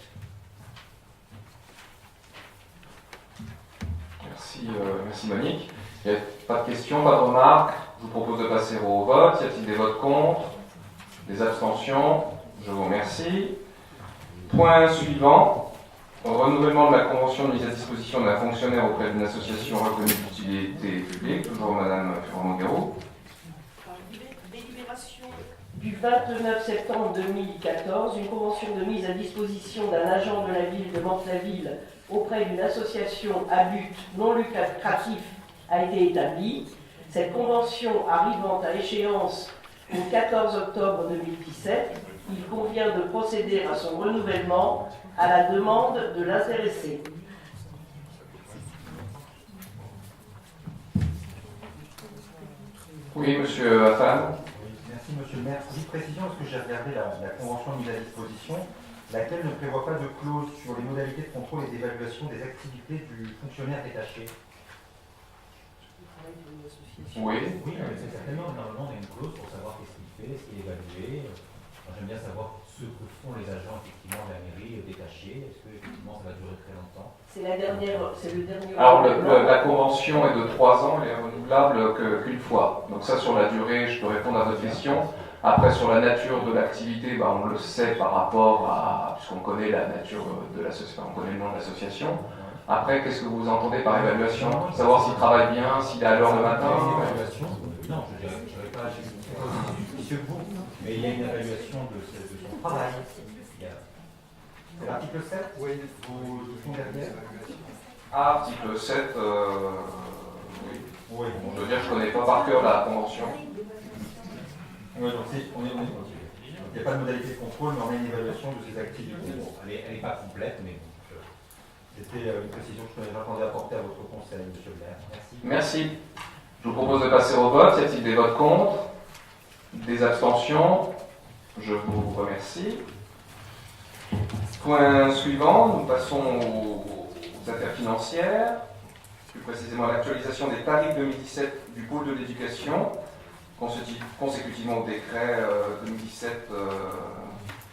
Merci Monique. Il n'y a pas de questions, pas de remarques. Je vous propose de passer au vote. Y a-t-il des votes contre? Des abstentions? Je vous remercie. Point suivant. Renouvellement de la convention de mise à disposition d'un fonctionnaire auprès d'une association reconnue d'utilité publique. Toujours Madame Ferrand-Garou. Délibération du 29 septembre 2014, une convention de mise à disposition d'un agent de la ville de Mantes-la-Ville auprès d'une association à but non lucratif a été établie. Cette convention arrivant à échéance au 14 octobre 2017, il convient de procéder à son renouvellement à la demande de l'intéressé. Oui, Monsieur Affan. Merci, Monsieur le maire. Petite précision, parce que j'ai regardé la convention mise à disposition, laquelle ne prévoit pas de clause sur les modalités de contrôle et d'évaluation des activités du fonctionnaire détaché. Oui. Oui, c'est certainement. Normalement, on a une clause pour savoir qu'est-ce qu'il fait, ce qu'il est évalué. Moi, j'aime bien savoir ce que font les agents effectivement de la mairie détachés. Est-ce que effectivement ça va durer très longtemps? C'est le dernier. Alors la convention est de 3 ans, elle est renouvelable qu'une fois. Donc ça sur la durée, je peux répondre à votre question. Après sur la nature de l'activité, on le sait par rapport à, puisqu'on connaît la nature de l'association, on connaît le nom de l'association. Après, qu'est-ce que vous entendez par évaluation? Savoir s'il travaille bien, s'il est à l'heure le matin? Évaluation? Non, je ne dirais pas monsieur vous, mais il y a une évaluation de son travail. C'est l'article 7? Oui, vous derrière. Article 7, oui. Oui. Bon, je veux dire, je ne connais pas par cœur la convention. Oui, donc on est il n'y a pas de modalité de contrôle, mais on a une évaluation de ses activités. Bon, elle n'est pas complète, mais bon. C'était une précision que j'entendais apporter à votre conseil, Monsieur le maire. Merci. Merci. Je vous propose de passer au vote. Y a-t-il des votes contre? Des abstentions? Je vous remercie. Point suivant, nous passons aux affaires financières, plus précisément à l'actualisation des tarifs 2017 du pôle de l'éducation, consécutivement au décret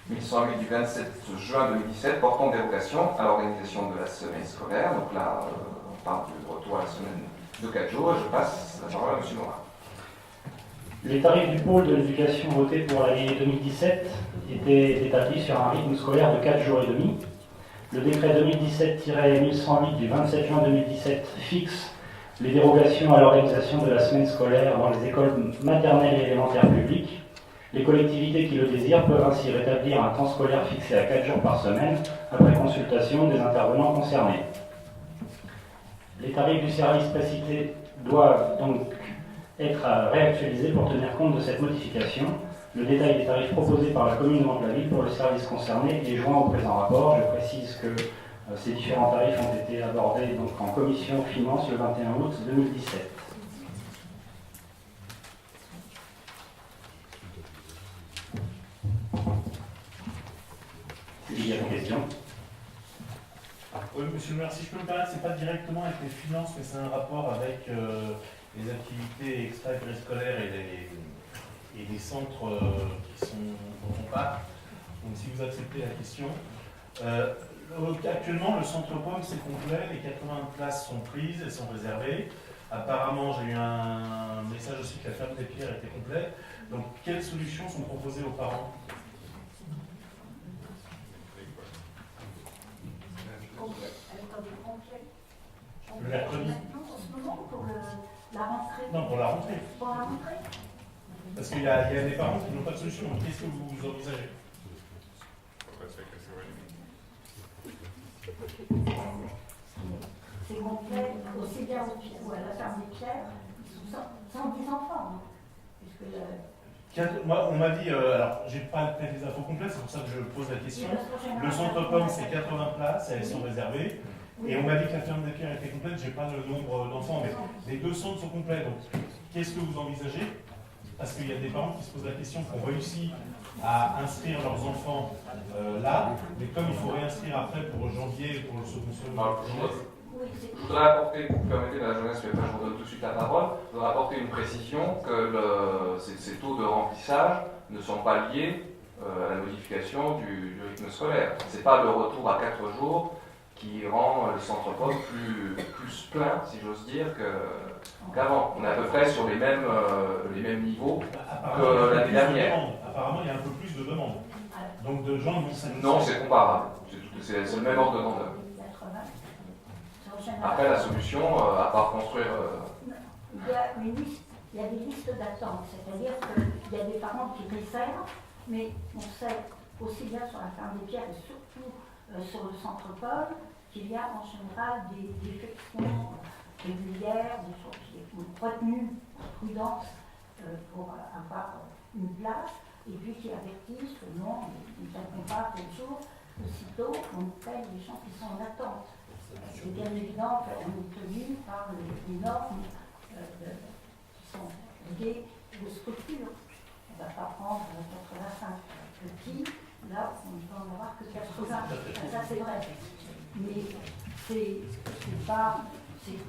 2017-1108 du 27 juin 2017 portant dérogation à l'organisation de la semaine scolaire. Donc là, on parle du retour à la semaine de 4 jours et je passe la parole à M. Morin. Les tarifs du pôle de l'éducation votés pour l'année 2017 étaient établis sur un rythme scolaire de 4 jours et demi. Le décret 2017-1108 du 27 juin 2017 fixe les dérogations à l'organisation de la semaine scolaire dans les écoles maternelles et élémentaires publiques. Les collectivités qui le désirent peuvent ainsi rétablir un temps scolaire fixé à 4 jours par semaine après consultation des intervenants concernés. Les tarifs du service précité doivent donc être réactualisés pour tenir compte de cette modification. Le détail des tarifs proposés par la commune de Mantes-la-Ville pour le service concerné est joint au présent rapport. Je précise que ces différents tarifs ont été abordés donc, en commission finances le 21 août 2017. Il y a des questions? Oui, monsieur le maire, si je peux me permettre, ce n'est pas directement avec les finances, mais c'est un rapport avec les activités extra-scolaires et les centres qui sont dont on parle. Donc si vous acceptez la question. Actuellement, le centre Pomme, c'est complet, les 80 places sont prises, elles sont réservées. Apparemment, j'ai eu un message aussi que la ferme des Pierres était complète. Donc, quelles solutions sont proposées aux parents? Le mercredi? La rentrée. Non, pour la rentrée. Pour la rentrée. Parce qu'il y a des parents qui n'ont pas de solution. Donc, qu'est-ce que vous envisagez? C'est complet, aussi bien au à la ferme des Pierres, 110 enfants. Puisque Moi, on m'a dit, alors j'ai pas peut-être les infos complètes, c'est pour ça que je pose la question. Le centre Pomme, c'est 80 places, elles sont réservées. Et on m'a dit que la ferme des Pierres était complète, j'ai pas le nombre d'enfants, mais les deux centres sont complets. Donc, qu'est-ce que vous envisagez? Parce qu'il y a des parents qui se posent la question, qui ont réussi à inscrire leurs enfants là, mais comme il faut réinscrire après pour janvier, pour le second semestre. Je voudrais apporter, vous permettez, la jeunesse, mais je vous donne tout de suite la parole, je voudrais apporter une précision que ces taux de remplissage ne sont pas liés à la modification du rythme scolaire. Ce n'est pas le retour à 4 jours qui rend le centre Pomme plus plein, si j'ose dire, qu'avant. On est à peu près sur les mêmes niveaux que l'année dernière. Apparemment, il y a un peu plus de demandes. Donc de gens vont s'inquiéter. Non, c'est comparable. C'est le même ordre de grandeur. Après, la solution, à part construire... Il y a des listes d'attente, c'est-à-dire qu'il y a des parents qui réservent, mais on sait aussi bien sur la ferme des Pierres et surtout sur le centre Pomme qu'il y a en général des défections régulières, des choses qui sont retenues en prudence pour avoir une place, et puis qui avertissent que non, nous ne répond pas tel jour, aussitôt on paye les gens qui sont en attente. C'est bien évident qu'on est tenu par les normes qui sont liées aux structures. On ne va pas prendre 85 petits, là on ne peut en avoir que 80. Ça c'est vrai. Mais c'est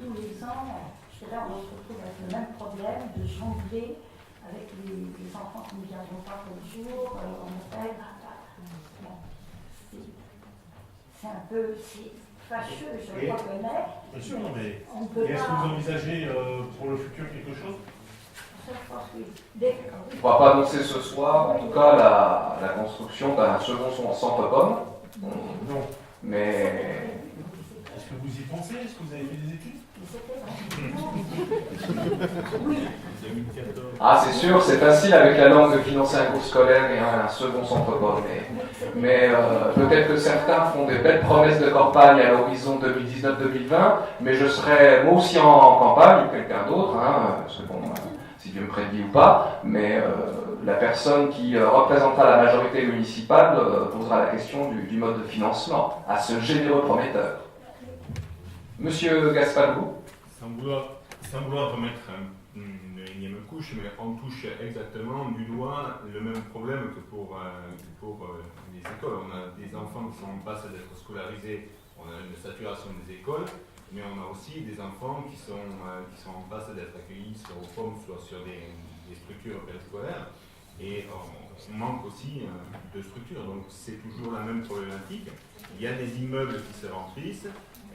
tous les ans, je dirais, on se retrouve avec le même problème de jongler avec les enfants qui ne viendront pas tel jour, on appelle. Bon, c'est un peu fâcheux, je le reconnais. Bien sûr, non, mais on peut est-ce que pas... vous envisagez pour le futur quelque chose? Je pense que dès... On ne va pas annoncer ce soir, en tout cas, la construction d'un second centre Pomme. Non. Mais... Est-ce que vous y pensez? Est-ce que vous avez fait des études? Oui. Ah, c'est sûr, c'est facile avec la langue de financer un groupe scolaire et un second centre Pomme. Mais peut-être que certains font des belles promesses de campagne à l'horizon 2019-2020, mais je serai moi aussi en campagne, ou quelqu'un d'autre, hein, parce que bon, si Dieu me prédit ou pas, mais la personne qui représentera la majorité municipale posera la question du mode de financement à ce généreux prometteur. Monsieur Gaspargou. Sans vouloir remettre une énième couche, mais on touche exactement du doigt le même problème que pour les écoles. On a des enfants qui sont en passe d'être scolarisés, on a une saturation des écoles, mais on a aussi des enfants qui sont en passe d'être accueillis soit aux pommes, soit sur des structures périscolaires. Et on manque aussi de structure. Donc c'est toujours la même problématique. Il y a des immeubles qui se remplissent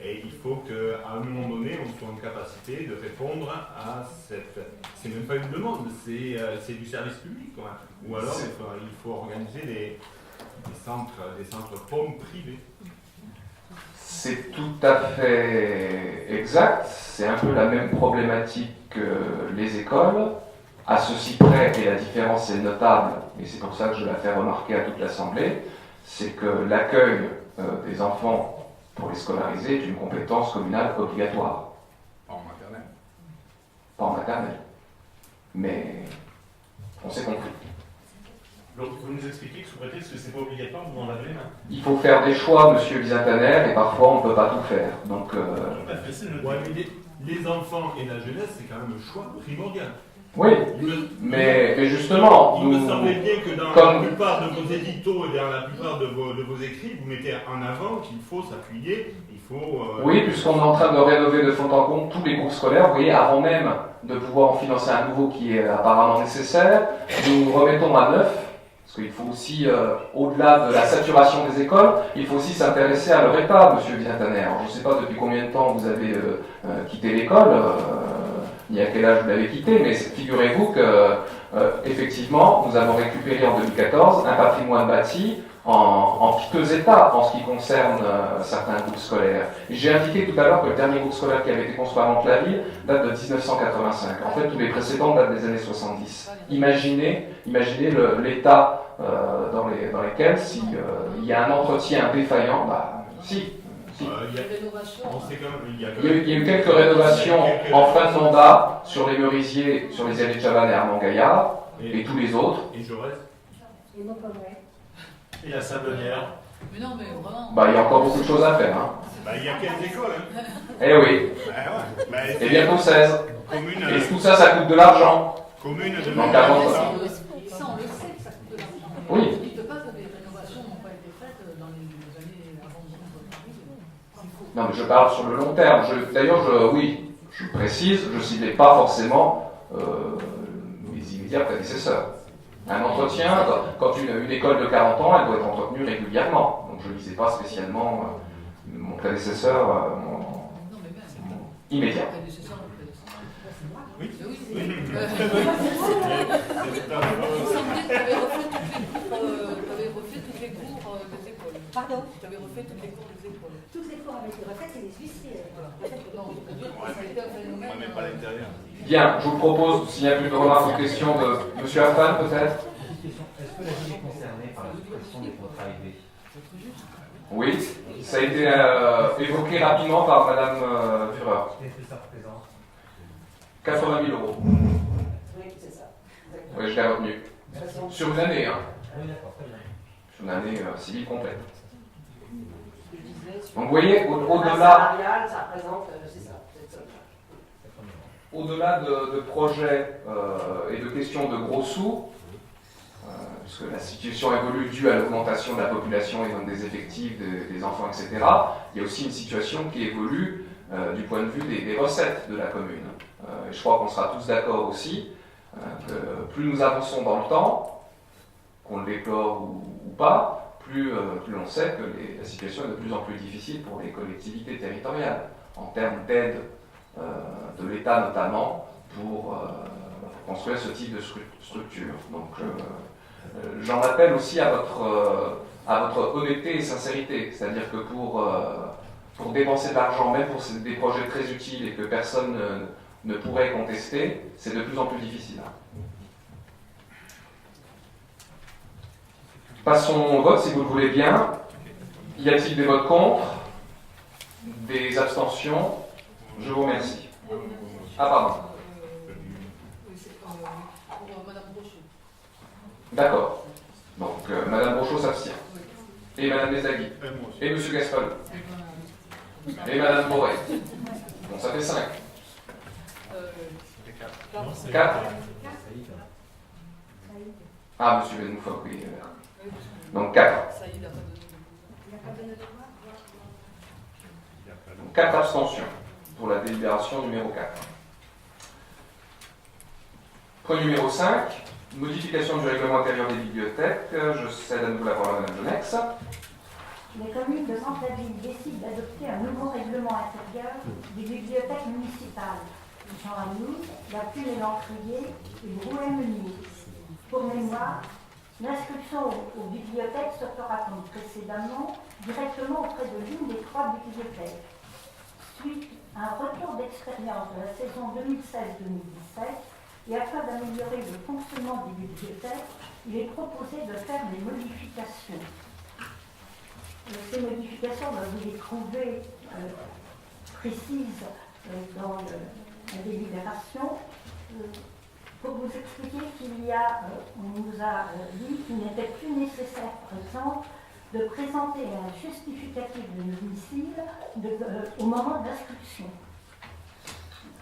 et il faut qu'à un moment donné, on soit en capacité de répondre à cette... C'est même pas une demande, c'est du service public quand même. Ou alors il faut organiser des centres pommes privés. C'est tout à fait exact. C'est un peu la même problématique que les écoles. À ceci près, et la différence est notable, et c'est pour ça que je la fais remarquer à toute l'Assemblée, c'est que l'accueil des enfants pour les scolariser est une compétence communale obligatoire. Pas en maternelle. Pas en maternelle. Mais on s'est compris. Donc vous nous expliquez que sous prétexte que c'est pas obligatoire, vous en lavez les mains. Il faut faire des choix, monsieur Bizantaner, et parfois on ne peut pas tout faire. Donc, Tout à fait, c'est le Ouais, mais les enfants et la jeunesse, c'est quand même un choix primordial. oui, mais justement, Il me semblait bien que dans comme- la plupart de vos éditos et dans la plupart de vos écrits, vous mettez en avant qu'il faut s'appuyer, il faut... oui, puisqu'on est en train de rénover de fond en comble tous les groupes scolaires, vous voyez, avant même de pouvoir en financer un nouveau qui est apparemment nécessaire, nous remettons à neuf, parce qu'il faut aussi, au-delà de la saturation des écoles, il faut aussi s'intéresser à leur état, monsieur Bizantaner. Je ne sais pas depuis combien de temps vous avez quitté l'école, ni à quel âge vous l'avez quitté, mais figurez-vous que, effectivement, nous avons récupéré en 2014 un patrimoine bâti en piteux état en ce qui concerne certains groupes scolaires. J'ai indiqué tout à l'heure que le dernier groupe scolaire qui avait été construit à Mantes-la-Ville date de 1985. En fait, tous les précédents datent des années 70. Imaginez l'état dans lesquels, s'il y a un entretien défaillant, si. il y a Eu quelques rénovations en fin de mandat sur les Merisiers, sur les allées de Chavannes et Armand-Gaillard, et tous les autres. Et Jaurès. Et non, pas vrai. Et la Sablonnière. Mais non, mais vraiment. Il y a encore beaucoup de choses à faire. Hein. Il y a 15 écoles. Hein. Eh oui, et bientôt 16. Commune, Et tout ça, ça coûte de l'argent. commune de Donc, avant ça. Ça, on le sait que ça coûte de l'argent. Oui. Ne dites pas que des rénovations n'ont pas été faites dans les années avant votre arrivée. Non, mais je parle sur le long terme. D'ailleurs, je précise, je ne ciblais pas forcément les immédiats prédécesseurs. Un entretien, quand une école de 40 ans, elle doit être entretenue régulièrement. Donc je ne visais pas spécialement mon prédécesseur Non, mais même. immédiat. Prédécesseur, Oui. oui. Oui. Il me semblait que tu avais refait toutes les cours des écoles. Pardon? Tu avais refait toutes les cours des écoles. Toutes les fois avec les retraites, c'est les huissiers. Non, ça a été un phénomène. On n'est pas à l'intérieur. Bien, je vous propose, s'il n'y a plus de remarques ou questions de M. Affan, peut-être. Petite question, est-ce que la ville est concernée par la suppression des contrats aidés? Oui, ça a été évoqué rapidement par Mme Führer. Qu'est-ce que ça représente? 80 000 euros. Oui, c'est ça. Exactement. Oui, je l'ai retenu. Sur une année, hein. Ah oui, d'accord, très bien. Sur une année civile complète. Ce que je disais sur Donc vous voyez, la au-delà salariale, ça représente, c'est ça, cette somme-là. au-delà de projets et de questions de gros sous, puisque la situation évolue due à l'augmentation de la population et donc des effectifs, des enfants, etc., il y a aussi une situation qui évolue du point de vue des recettes de la commune. Et je crois qu'on sera tous d'accord aussi que plus nous avançons dans le temps, qu'on le déplore ou pas, plus on sait que la situation est de plus en plus difficile pour les collectivités territoriales, en termes d'aide de l'État notamment, pour construire ce type de structure. Donc j'en appelle aussi à votre honnêteté et sincérité, c'est-à-dire que pour dépenser de l'argent, même pour des projets très utiles et que personne ne pourrait contester, c'est de plus en plus difficile. Passons au vote, si vous le voulez bien. Y a-t-il des votes contre? Des abstentions? Je vous remercie. Ah, pardon. Oui, c'est pour Madame Brochet. D'accord. Donc, Madame Brochot s'abstient. Et Madame Lesagui. Et Monsieur Gasparou. Et Madame Boré. Bon, ça fait 5. 4. Ah, Monsieur Benmoufok, oui. Donc 4. Ça y est, il n'a pas donné. Donc 4 abstentions pour la délibération numéro 4. Point numéro 5. Modification du règlement intérieur des bibliothèques. Je cède à nouveau la parole à Mme Jonex. Les communes de Centre-la-Ville décident d'adopter un nouveau règlement intérieur des bibliothèques municipales. Jean-Anouilh, La Plume et l'Encrier et Brouet-Meunier. Pour mémoire, l'inscription aux bibliothèques se fera comme précédemment, directement auprès de l'une des 3 bibliothèques. Suite à un retour d'expérience de la saison 2016-2017, et afin d'améliorer le fonctionnement des bibliothèques, il est proposé de faire des modifications. Ces modifications, vous les trouvez précises dans la délibération. Pour vous expliquer qu'il y a, on nous a dit qu'il n'était plus nécessaire, par exemple, de présenter un justificatif de domicile au moment de l'inscription.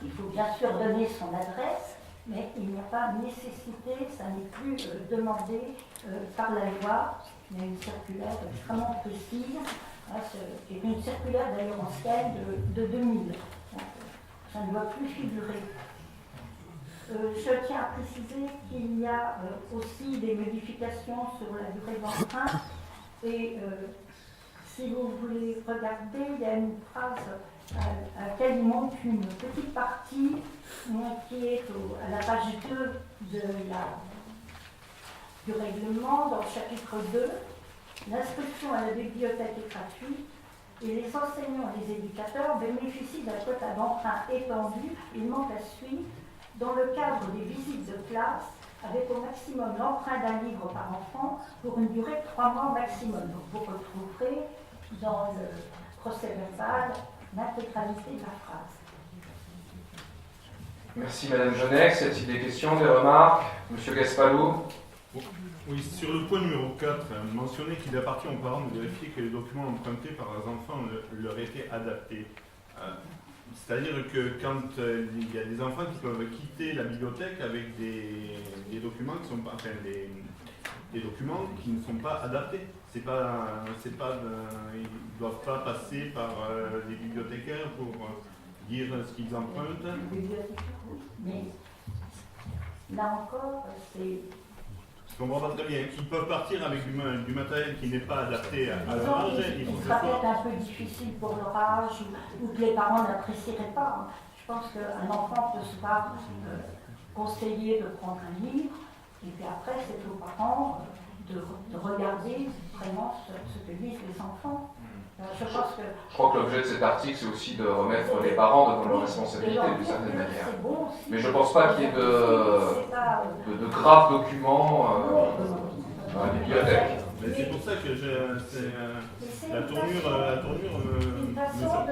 Il faut bien sûr donner son adresse, mais il n'y a pas nécessité, ça n'est plus demandé par la loi. Il y a une circulaire extrêmement précise, qui est une circulaire d'ailleurs ancienne de 2000. Donc, ça ne doit plus figurer. Je tiens à préciser qu'il y a aussi des modifications sur la durée d'emprunt. Et si vous voulez regarder, il y a une phrase à laquelle il manque une petite partie qui est à la page 2 du règlement, dans le chapitre 2. L'inscription à la bibliothèque est gratuite et les enseignants et les éducateurs bénéficient d'un quota d'emprunt étendu, il manque la suite, dans le cadre des visites de classe, avec au maximum l'emprunt d'un livre par enfant pour une durée de 3 mois maximum. Donc vous retrouverez dans le procès-verbal l'intégralité de la phrase. Merci Madame Jonex. Y a-t-il des questions, des remarques? Monsieur Gaspalou. Oui, sur le point numéro 4, mentionner qu'il appartient aux parents de vérifier que les documents empruntés par leurs enfants leur étaient adaptés. C'est-à-dire que quand il y a des enfants qui peuvent quitter la bibliothèque avec des documents qui sont pas, enfin, des documents qui ne sont pas adaptés. Ils ne doivent pas passer par les bibliothécaires pour dire ce qu'ils empruntent. Mais là encore, c'est... Je comprends pas très bien. Ils peuvent partir avec du matériel qui n'est pas adapté à leur âge. Il sera peut-être un peu difficile pour leur âge ou que les parents n'apprécieraient pas. Je pense qu'un enfant peut se voir conseiller de prendre un livre et puis après c'est aux parents de regarder vraiment ce que lisent les enfants. Je crois que l'objet de cet article, c'est aussi de remettre les parents devant leurs responsabilités d'une certaine manière. Mais je ne pense pas qu'il y ait de graves documents dans la bibliothèque. Mais c'est pour ça que la tournure me surprend un peu.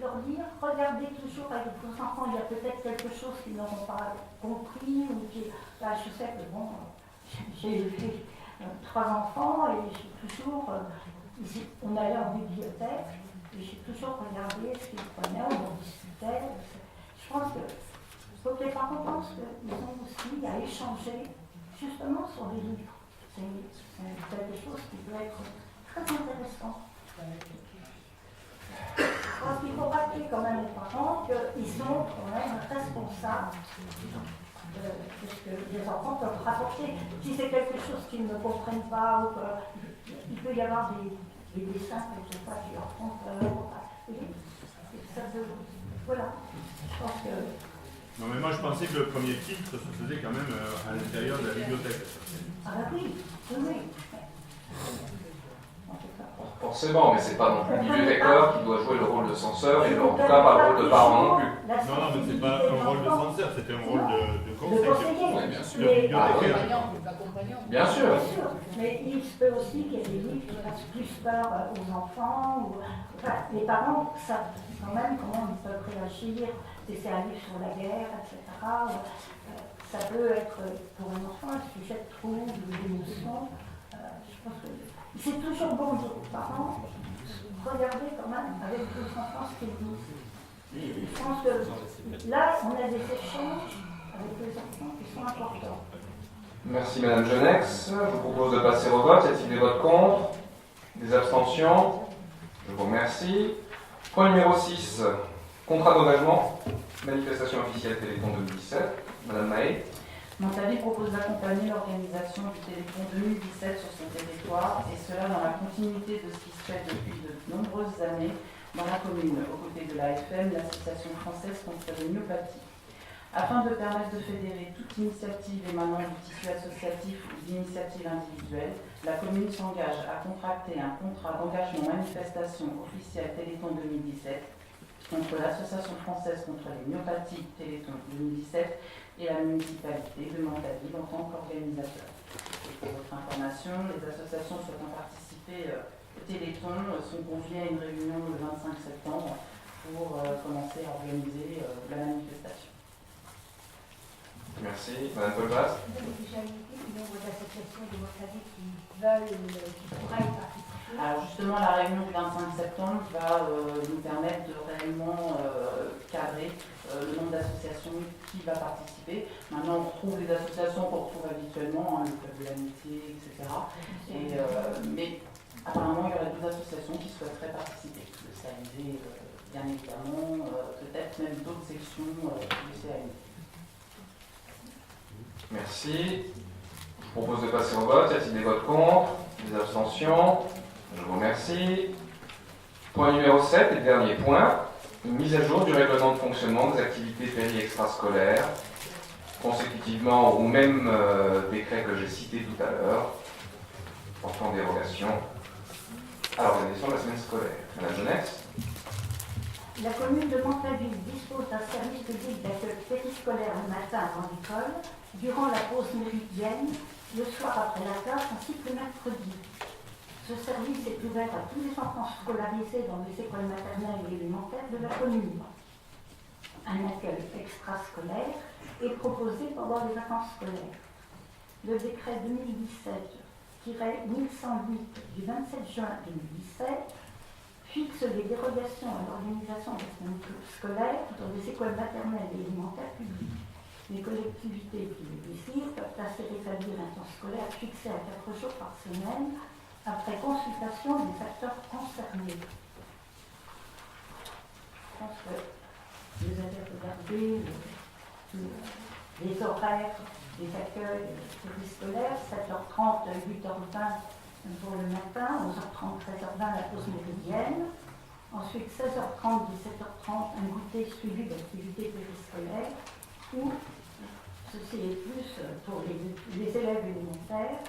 Leur dire, regardez toujours avec vos enfants, il y a peut-être quelque chose qu'ils n'auront pas compris ou qui... Là, je sais que bon, j'ai fait 3 enfants et j'ai toujours... on allait en bibliothèque et j'ai toujours regardé ce qu'ils prenaient, on en discutait. Je pense que faut que les parents pensent qu'ils ont aussi à échanger justement sur les livres. C'est quelque chose qui peut être très intéressant. Je pense qu'il faut rappeler quand même aux parents qu'ils sont quand même responsables de ce que les enfants peuvent rapporter. Si c'est quelque chose qu'ils ne comprennent pas ou qu'il peut y avoir des dessins quelquefois qui leur font peur. Voilà. Je pense que... Non mais moi je pensais que le premier filtre se faisait quand même à l'intérieur de la bibliothèque. Ah bah oui, oui. Forcément, mais c'est pas non plus le bibliothécaire qui doit jouer le rôle de censeur et en tout cas pas le rôle de parent non plus. Non, mais c'est pas un rôle de censeur, c'était un rôle de conseiller. Oui, bien sûr. Bien sûr. Mais il se peut aussi qu'il y ait des livres qui fassent plus peur aux enfants. Enfin, les parents savent quand même comment ils peuvent réagir. Si c'est un livre sur la guerre, etc. Ça peut être pour un enfant un sujet de trouble, d'émotion. Je pense que c'est toujours bon de dire aux parents, regardez quand même avec vos enfants ce qu'ils disent. Je pense que là, on a des échanges avec les enfants qui sont importants. Merci Madame Jonex. Je vous propose de passer au vote. Y a-t-il des votes contre? Des abstentions? Je vous remercie. Point numéro 6. Contrat d'engagement. Manifestation officielle Téléthon 2017. Madame Mahé. Montaville propose d'accompagner l'organisation du Téléthon 2017 sur son territoire, et cela dans la continuité de ce qui se fait depuis de nombreuses années dans la commune, aux côtés de l'AFM, l'Association française contre les myopathies. Afin de permettre de fédérer toute initiative émanant du tissu associatif ou d'initiative individuelle, la commune s'engage à contracter un contrat d'engagement manifestation officielle Téléthon 2017 contre l'Association française contre les myopathies Téléthon 2017 et la municipalité de Montaville en tant qu'organisateur. Pour votre information, les associations souhaitant participer au Téléthon sont conviées à une réunion le 25 septembre pour commencer à organiser la manifestation. Merci. Madame Paul-Bas. Vous avez déjà dit le nombre d'associations de Montaville qui veulent, qui pourraient y participer? Alors justement, la réunion du 25 septembre va nous permettre de réellement cadrer le nombre d'associations qui va participer. Maintenant, on retrouve les associations qu'on retrouve habituellement, le Club de l'Amitié, etc. Mais apparemment, il y aurait 12 associations qui souhaiteraient participer. Le CAMD, bien évidemment, peut-être même d'autres sections du CAMD. Merci. Je vous propose de passer au vote. Y a-t-il des votes contre? Des abstentions? Je vous remercie. Point numéro 7 et dernier point. Une mise à jour du règlement de fonctionnement des activités péri-extrascolaires, consécutivement au même décret que j'ai cité tout à l'heure, portant dérogation à l'organisation de la semaine scolaire. Madame Jeunesse. La commune de Montaville dispose d'un service public d'accueil périscolaire le matin avant l'école, durant la pause méridienne, le soir après la classe ainsi que le mercredi. Ce service est ouvert à tous les enfants scolarisés dans les écoles maternelles et élémentaires de la commune. Un accueil extrascolaire est proposé pendant les vacances scolaires. Le décret 2017-1108 du 27 juin 2017 fixe les dérogations à l'organisation des semaines scolaires dans les écoles maternelles et élémentaires publiques. Les collectivités qui le désirent peuvent ainsi rétablir un temps scolaire fixé à 4 jours par semaine après consultation des acteurs concernés. Je pense que vous avez regardé les horaires des accueils périscolaires, 7h30, 8h20 pour le matin, 11h30, 13h20 la pause méridienne. Ensuite, 16h30, 17h30, un goûter suivi d'activités périscolaires, ou, ceci est plus pour les élèves élémentaires,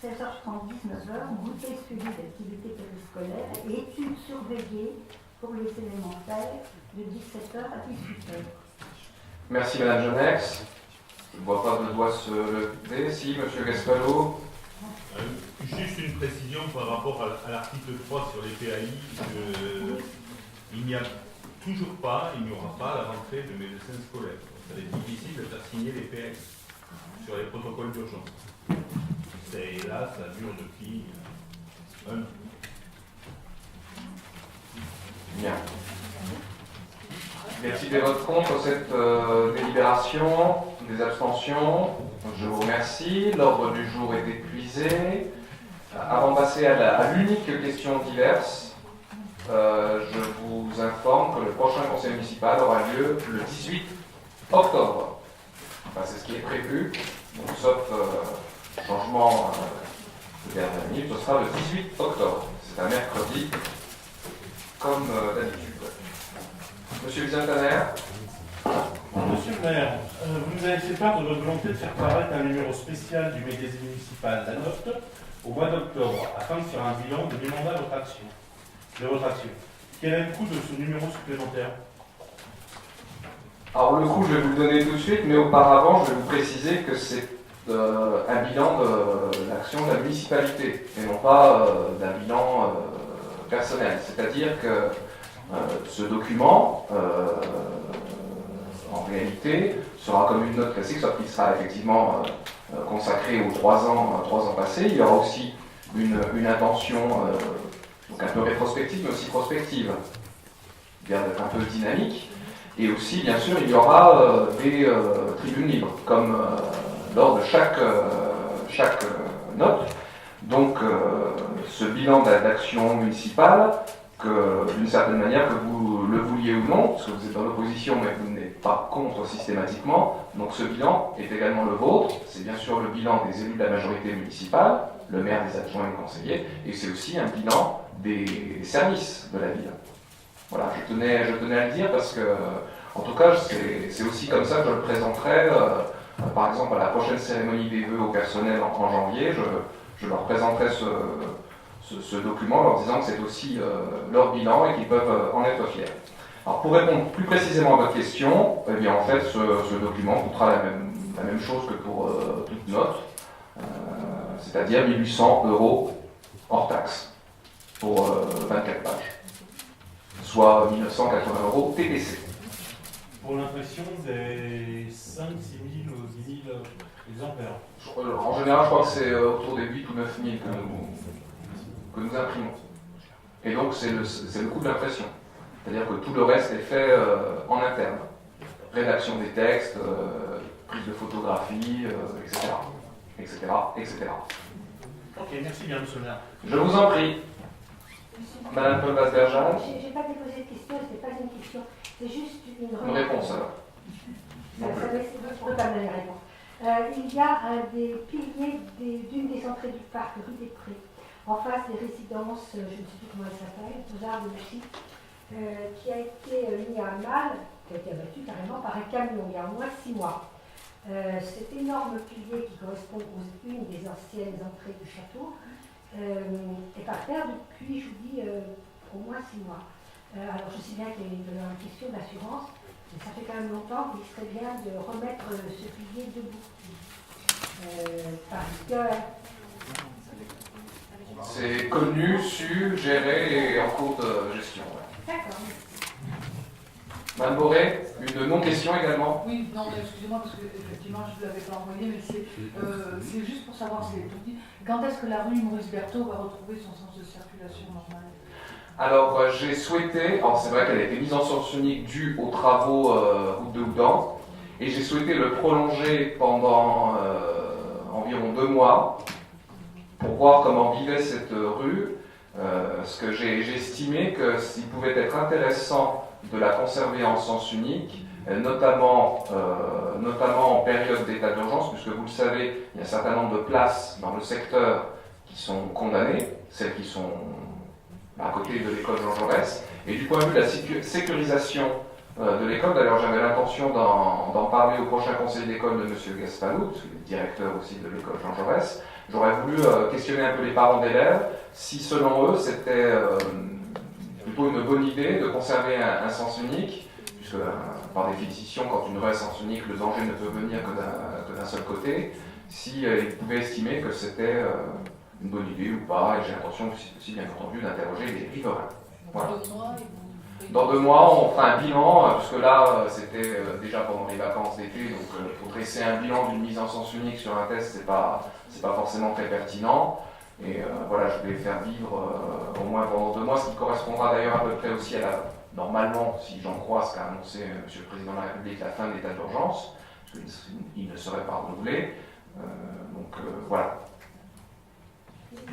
16h30, 19h, goûter suivi d'activités périscolaires et études surveillées pour les élémentaires de 17h à 18h. Merci Madame Jeunesse. Je ne vois pas de doigt se lever. Si, Monsieur Gaspalo. Juste une précision par rapport à l'article 3 sur les PAI. Il n'y a toujours pas, il n'y aura pas la rentrée de médecins scolaires. Ça va être difficile de faire signer les PAI sur les protocoles d'urgence. Et là, ça dure depuis un an. Bien. Y a-t-il des votes contre cette délibération? Des abstentions? Je vous remercie. L'ordre du jour est épuisé. Avant de passer à l'unique question diverse, je vous informe que le prochain conseil municipal aura lieu le 18 octobre. Enfin, c'est ce qui est prévu, donc, sauf changement de dernière minute, ce sera le 18 octobre. C'est un mercredi, comme d'habitude. Monsieur Bizantaner. Monsieur le maire, vous nous avez fait part de votre volonté de faire paraître un numéro spécial du magazine municipal La Note au mois d'octobre, afin de faire un bilan de mi-mandat de votre action. Quel est le coût de ce numéro supplémentaire? Alors le coût, je vais vous le donner tout de suite, mais auparavant, je vais vous préciser que c'est un bilan de l'action de la municipalité, et non pas d'un bilan personnel. C'est-à-dire que ce document, en réalité, sera comme une note classique, sauf qu'il sera effectivement consacré aux 3 ans passés. Il y aura aussi une intention donc un peu rétrospective, mais aussi prospective, bien d'être un peu dynamique. Et aussi, bien sûr, il y aura des tribunes libres, comme lors de chaque note. Donc, ce bilan d'action municipale, que d'une certaine manière, que vous le vouliez ou non, parce que vous êtes dans l'opposition, mais vous n'êtes pas contre systématiquement. Donc ce bilan est également le vôtre. C'est bien sûr le bilan des élus de la majorité municipale, le maire, les adjoints et les conseillers, et c'est aussi un bilan des services de la ville. Voilà, je tenais à le dire parce que, en tout cas, c'est aussi comme ça que je le présenterai. Par exemple, à la prochaine cérémonie des vœux au personnel en janvier, je leur présenterai ce document, leur disant que c'est aussi leur bilan et qu'ils peuvent en être fiers. Alors, pour répondre plus précisément à votre question, eh bien, en fait, ce document coûtera la même chose que pour toute note, c'est-à-dire 1 800 € hors taxe pour 24 pages, soit 1 980 € TTC. Pour l'impression des 5, 6 000 ou 10 000 exemplaires. En général, je crois que c'est autour des 8 ou 9 000 que nous imprimons. Et donc, c'est le coût de l'impression. C'est-à-dire que tout le reste est fait en interne. Rédaction des textes, prise de photographie, etc. etc. etc. Ok, merci bien, monsieur le maire. Je vous en prie. Madame Paul-Basbergeal. Je n'ai pas déposé de question, ce n'est pas une question, c'est juste une réponse alors. Ça ne peut pas me donner la réponse. Il y a un des piliers d'une des entrées du parc, rue des Prés, en face des résidences, je ne sais plus comment elle s'appelle, aux Arts de Lucie, qui a été mis à mal, qui a été abattu carrément par un camion il y a au moins 6 mois. Cet énorme pilier qui correspond aux une des anciennes entrées du château est par terre depuis, je vous dis, au moins 6 mois. Alors je sais bien qu'il y a une question d'assurance, mais ça fait quand même longtemps qu'il serait bien de remettre ce pilier debout. Parce que... C'est connu, su, géré et en cours de gestion. D'accord. Madame Boré, une non-question également. Oui, non, excusez-moi parce que effectivement je ne l'avais pas envoyé, mais c'est juste pour savoir, c'est tout dit. Quand est-ce que la rue Maurice Berthaud va retrouver son sens de circulation normal? Alors j'ai souhaité, alors c'est vrai qu'elle a été mise en sens unique due aux travaux route de Houdan, et j'ai souhaité le prolonger pendant environ 2 mois pour voir comment vivait cette rue, parce que j'ai estimé que s'il pouvait être intéressant de la conserver en sens unique, notamment en période d'état d'urgence, puisque vous le savez, il y a un certain nombre de places dans le secteur qui sont condamnées, celles qui sont à côté de l'école Jean Jaurès, et du point de vue de la sécurisation de l'école, d'ailleurs j'avais l'intention d'en parler au prochain conseil d'école de M. Gaspalou, parce qu'il est directeur aussi de l'école Jean Jaurès. J'aurais voulu questionner un peu les parents d'élèves, si selon eux c'était plutôt une bonne idée de conserver un sens unique, puisque par définition, quand une rue est sens unique, le danger ne peut venir que d'un seul côté, si ils pouvaient estimer que c'était une bonne idée ou pas, et j'ai l'intention aussi bien entendu d'interroger les riverains. Voilà. Dans 2 mois, on fera un bilan, puisque là, c'était déjà pendant les vacances d'été, donc pour dresser un bilan d'une mise en sens unique sur un test, c'est pas forcément très pertinent. Et voilà, je vais faire vivre au moins pendant 2 mois, ce qui correspondra d'ailleurs à peu près aussi à normalement, si j'en crois ce qu'a annoncé M. le Président de la République, la fin de l'état d'urgence, parce qu'il ne serait pas renouvelé. Voilà. Je ne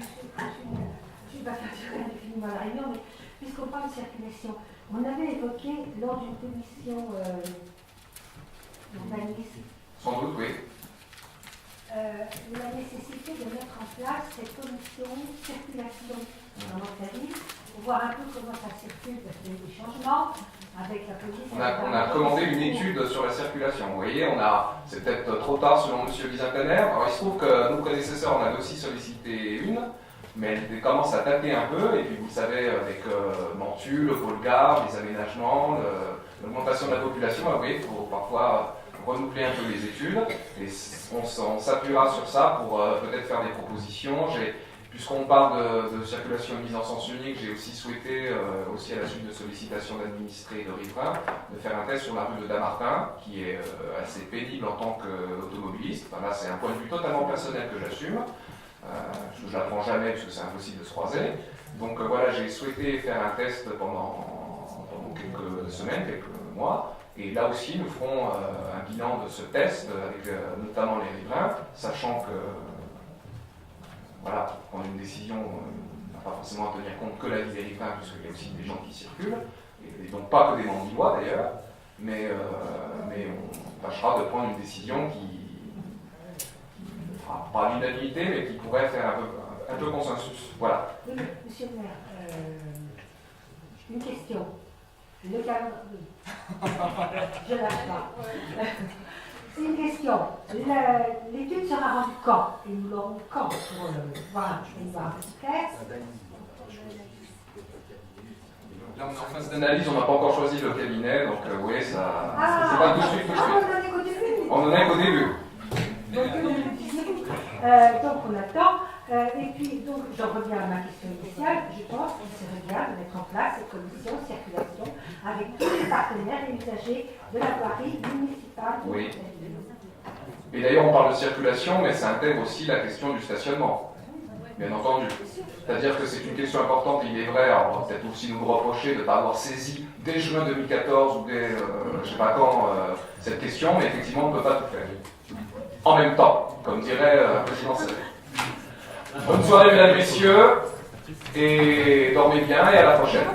vais pas faire durer indéfiniment la réunion, mais puisqu'on parle de circulation, on avait évoqué lors d'une commission d'urbanisme Sans doute, oui. La nécessité de mettre en place cette commission circulation dans notre ville pour voir un peu comment ça circule, parce qu'il y a eu des changements avec la police. On a commandé une étude sur la circulation. Vous voyez, c'est peut-être trop tard selon M. Bizentener. Alors il se trouve que nos prédécesseurs en avaient aussi sollicité une, mais elle commence à dater un peu, et puis vous savez, avec Mentu, le pôle gare, les aménagements, l'augmentation de la population, oui, il faut parfois renouveler un peu les études, et on s'appuiera sur ça pour peut-être faire des propositions. Puisqu'on parle de circulation et de mise en sens unique, j'ai aussi souhaité, aussi à la suite de sollicitations d'administrés et de riverains, de faire un test sur la rue de Damartin, qui est assez pénible en tant qu'automobiliste. Enfin, là, c'est un point de vue totalement personnel que j'assume, parce que je l'apprends jamais, puisque c'est impossible de se croiser. Donc voilà, j'ai souhaité faire un test pendant quelques semaines, quelques mois. Et là aussi, nous ferons un bilan de ce test, avec notamment les riverains, sachant que prendre une décision n'a pas forcément à tenir compte que la vie des riverains, puisqu'il y a aussi des gens qui circulent. et donc pas que des Mandillois d'ailleurs, mais on tâchera de prendre une décision qui ne fera pas l'unanimité, mais qui pourrait faire un peu consensus. Voilà. Oui, mais, monsieur le maire, une question. Le cadre, oui. Je lâche pas. C'est une question. L'étude sera rendue quand? Et nous l'aurons quand pour voir une base claire? Là, on est en phase d'analyse, on n'a pas encore choisi le cabinet, donc oui, ça. Ah, c'est pas tout de suite. on en est qu'au début. On en est qu'au début. Donc on attend. Et puis, donc, j'en reviens à ma question initiale. Je pense qu'il serait bien de mettre en place cette commission de circulation avec tous les partenaires et usagers de la voirie municipale. Oui. Et d'ailleurs, on parle de circulation, mais ça intègre aussi la question du stationnement, bien entendu. C'est-à-dire que c'est une question importante, il est vrai, alors on va peut-être aussi nous reprocher de ne pas avoir saisi dès juin 2014 ou dès je ne sais pas quand cette question, mais effectivement, on ne peut pas tout faire. En même temps, comme dirait le président Sall. Bonne soirée, mesdames, messieurs, et dormez bien, et à la prochaine.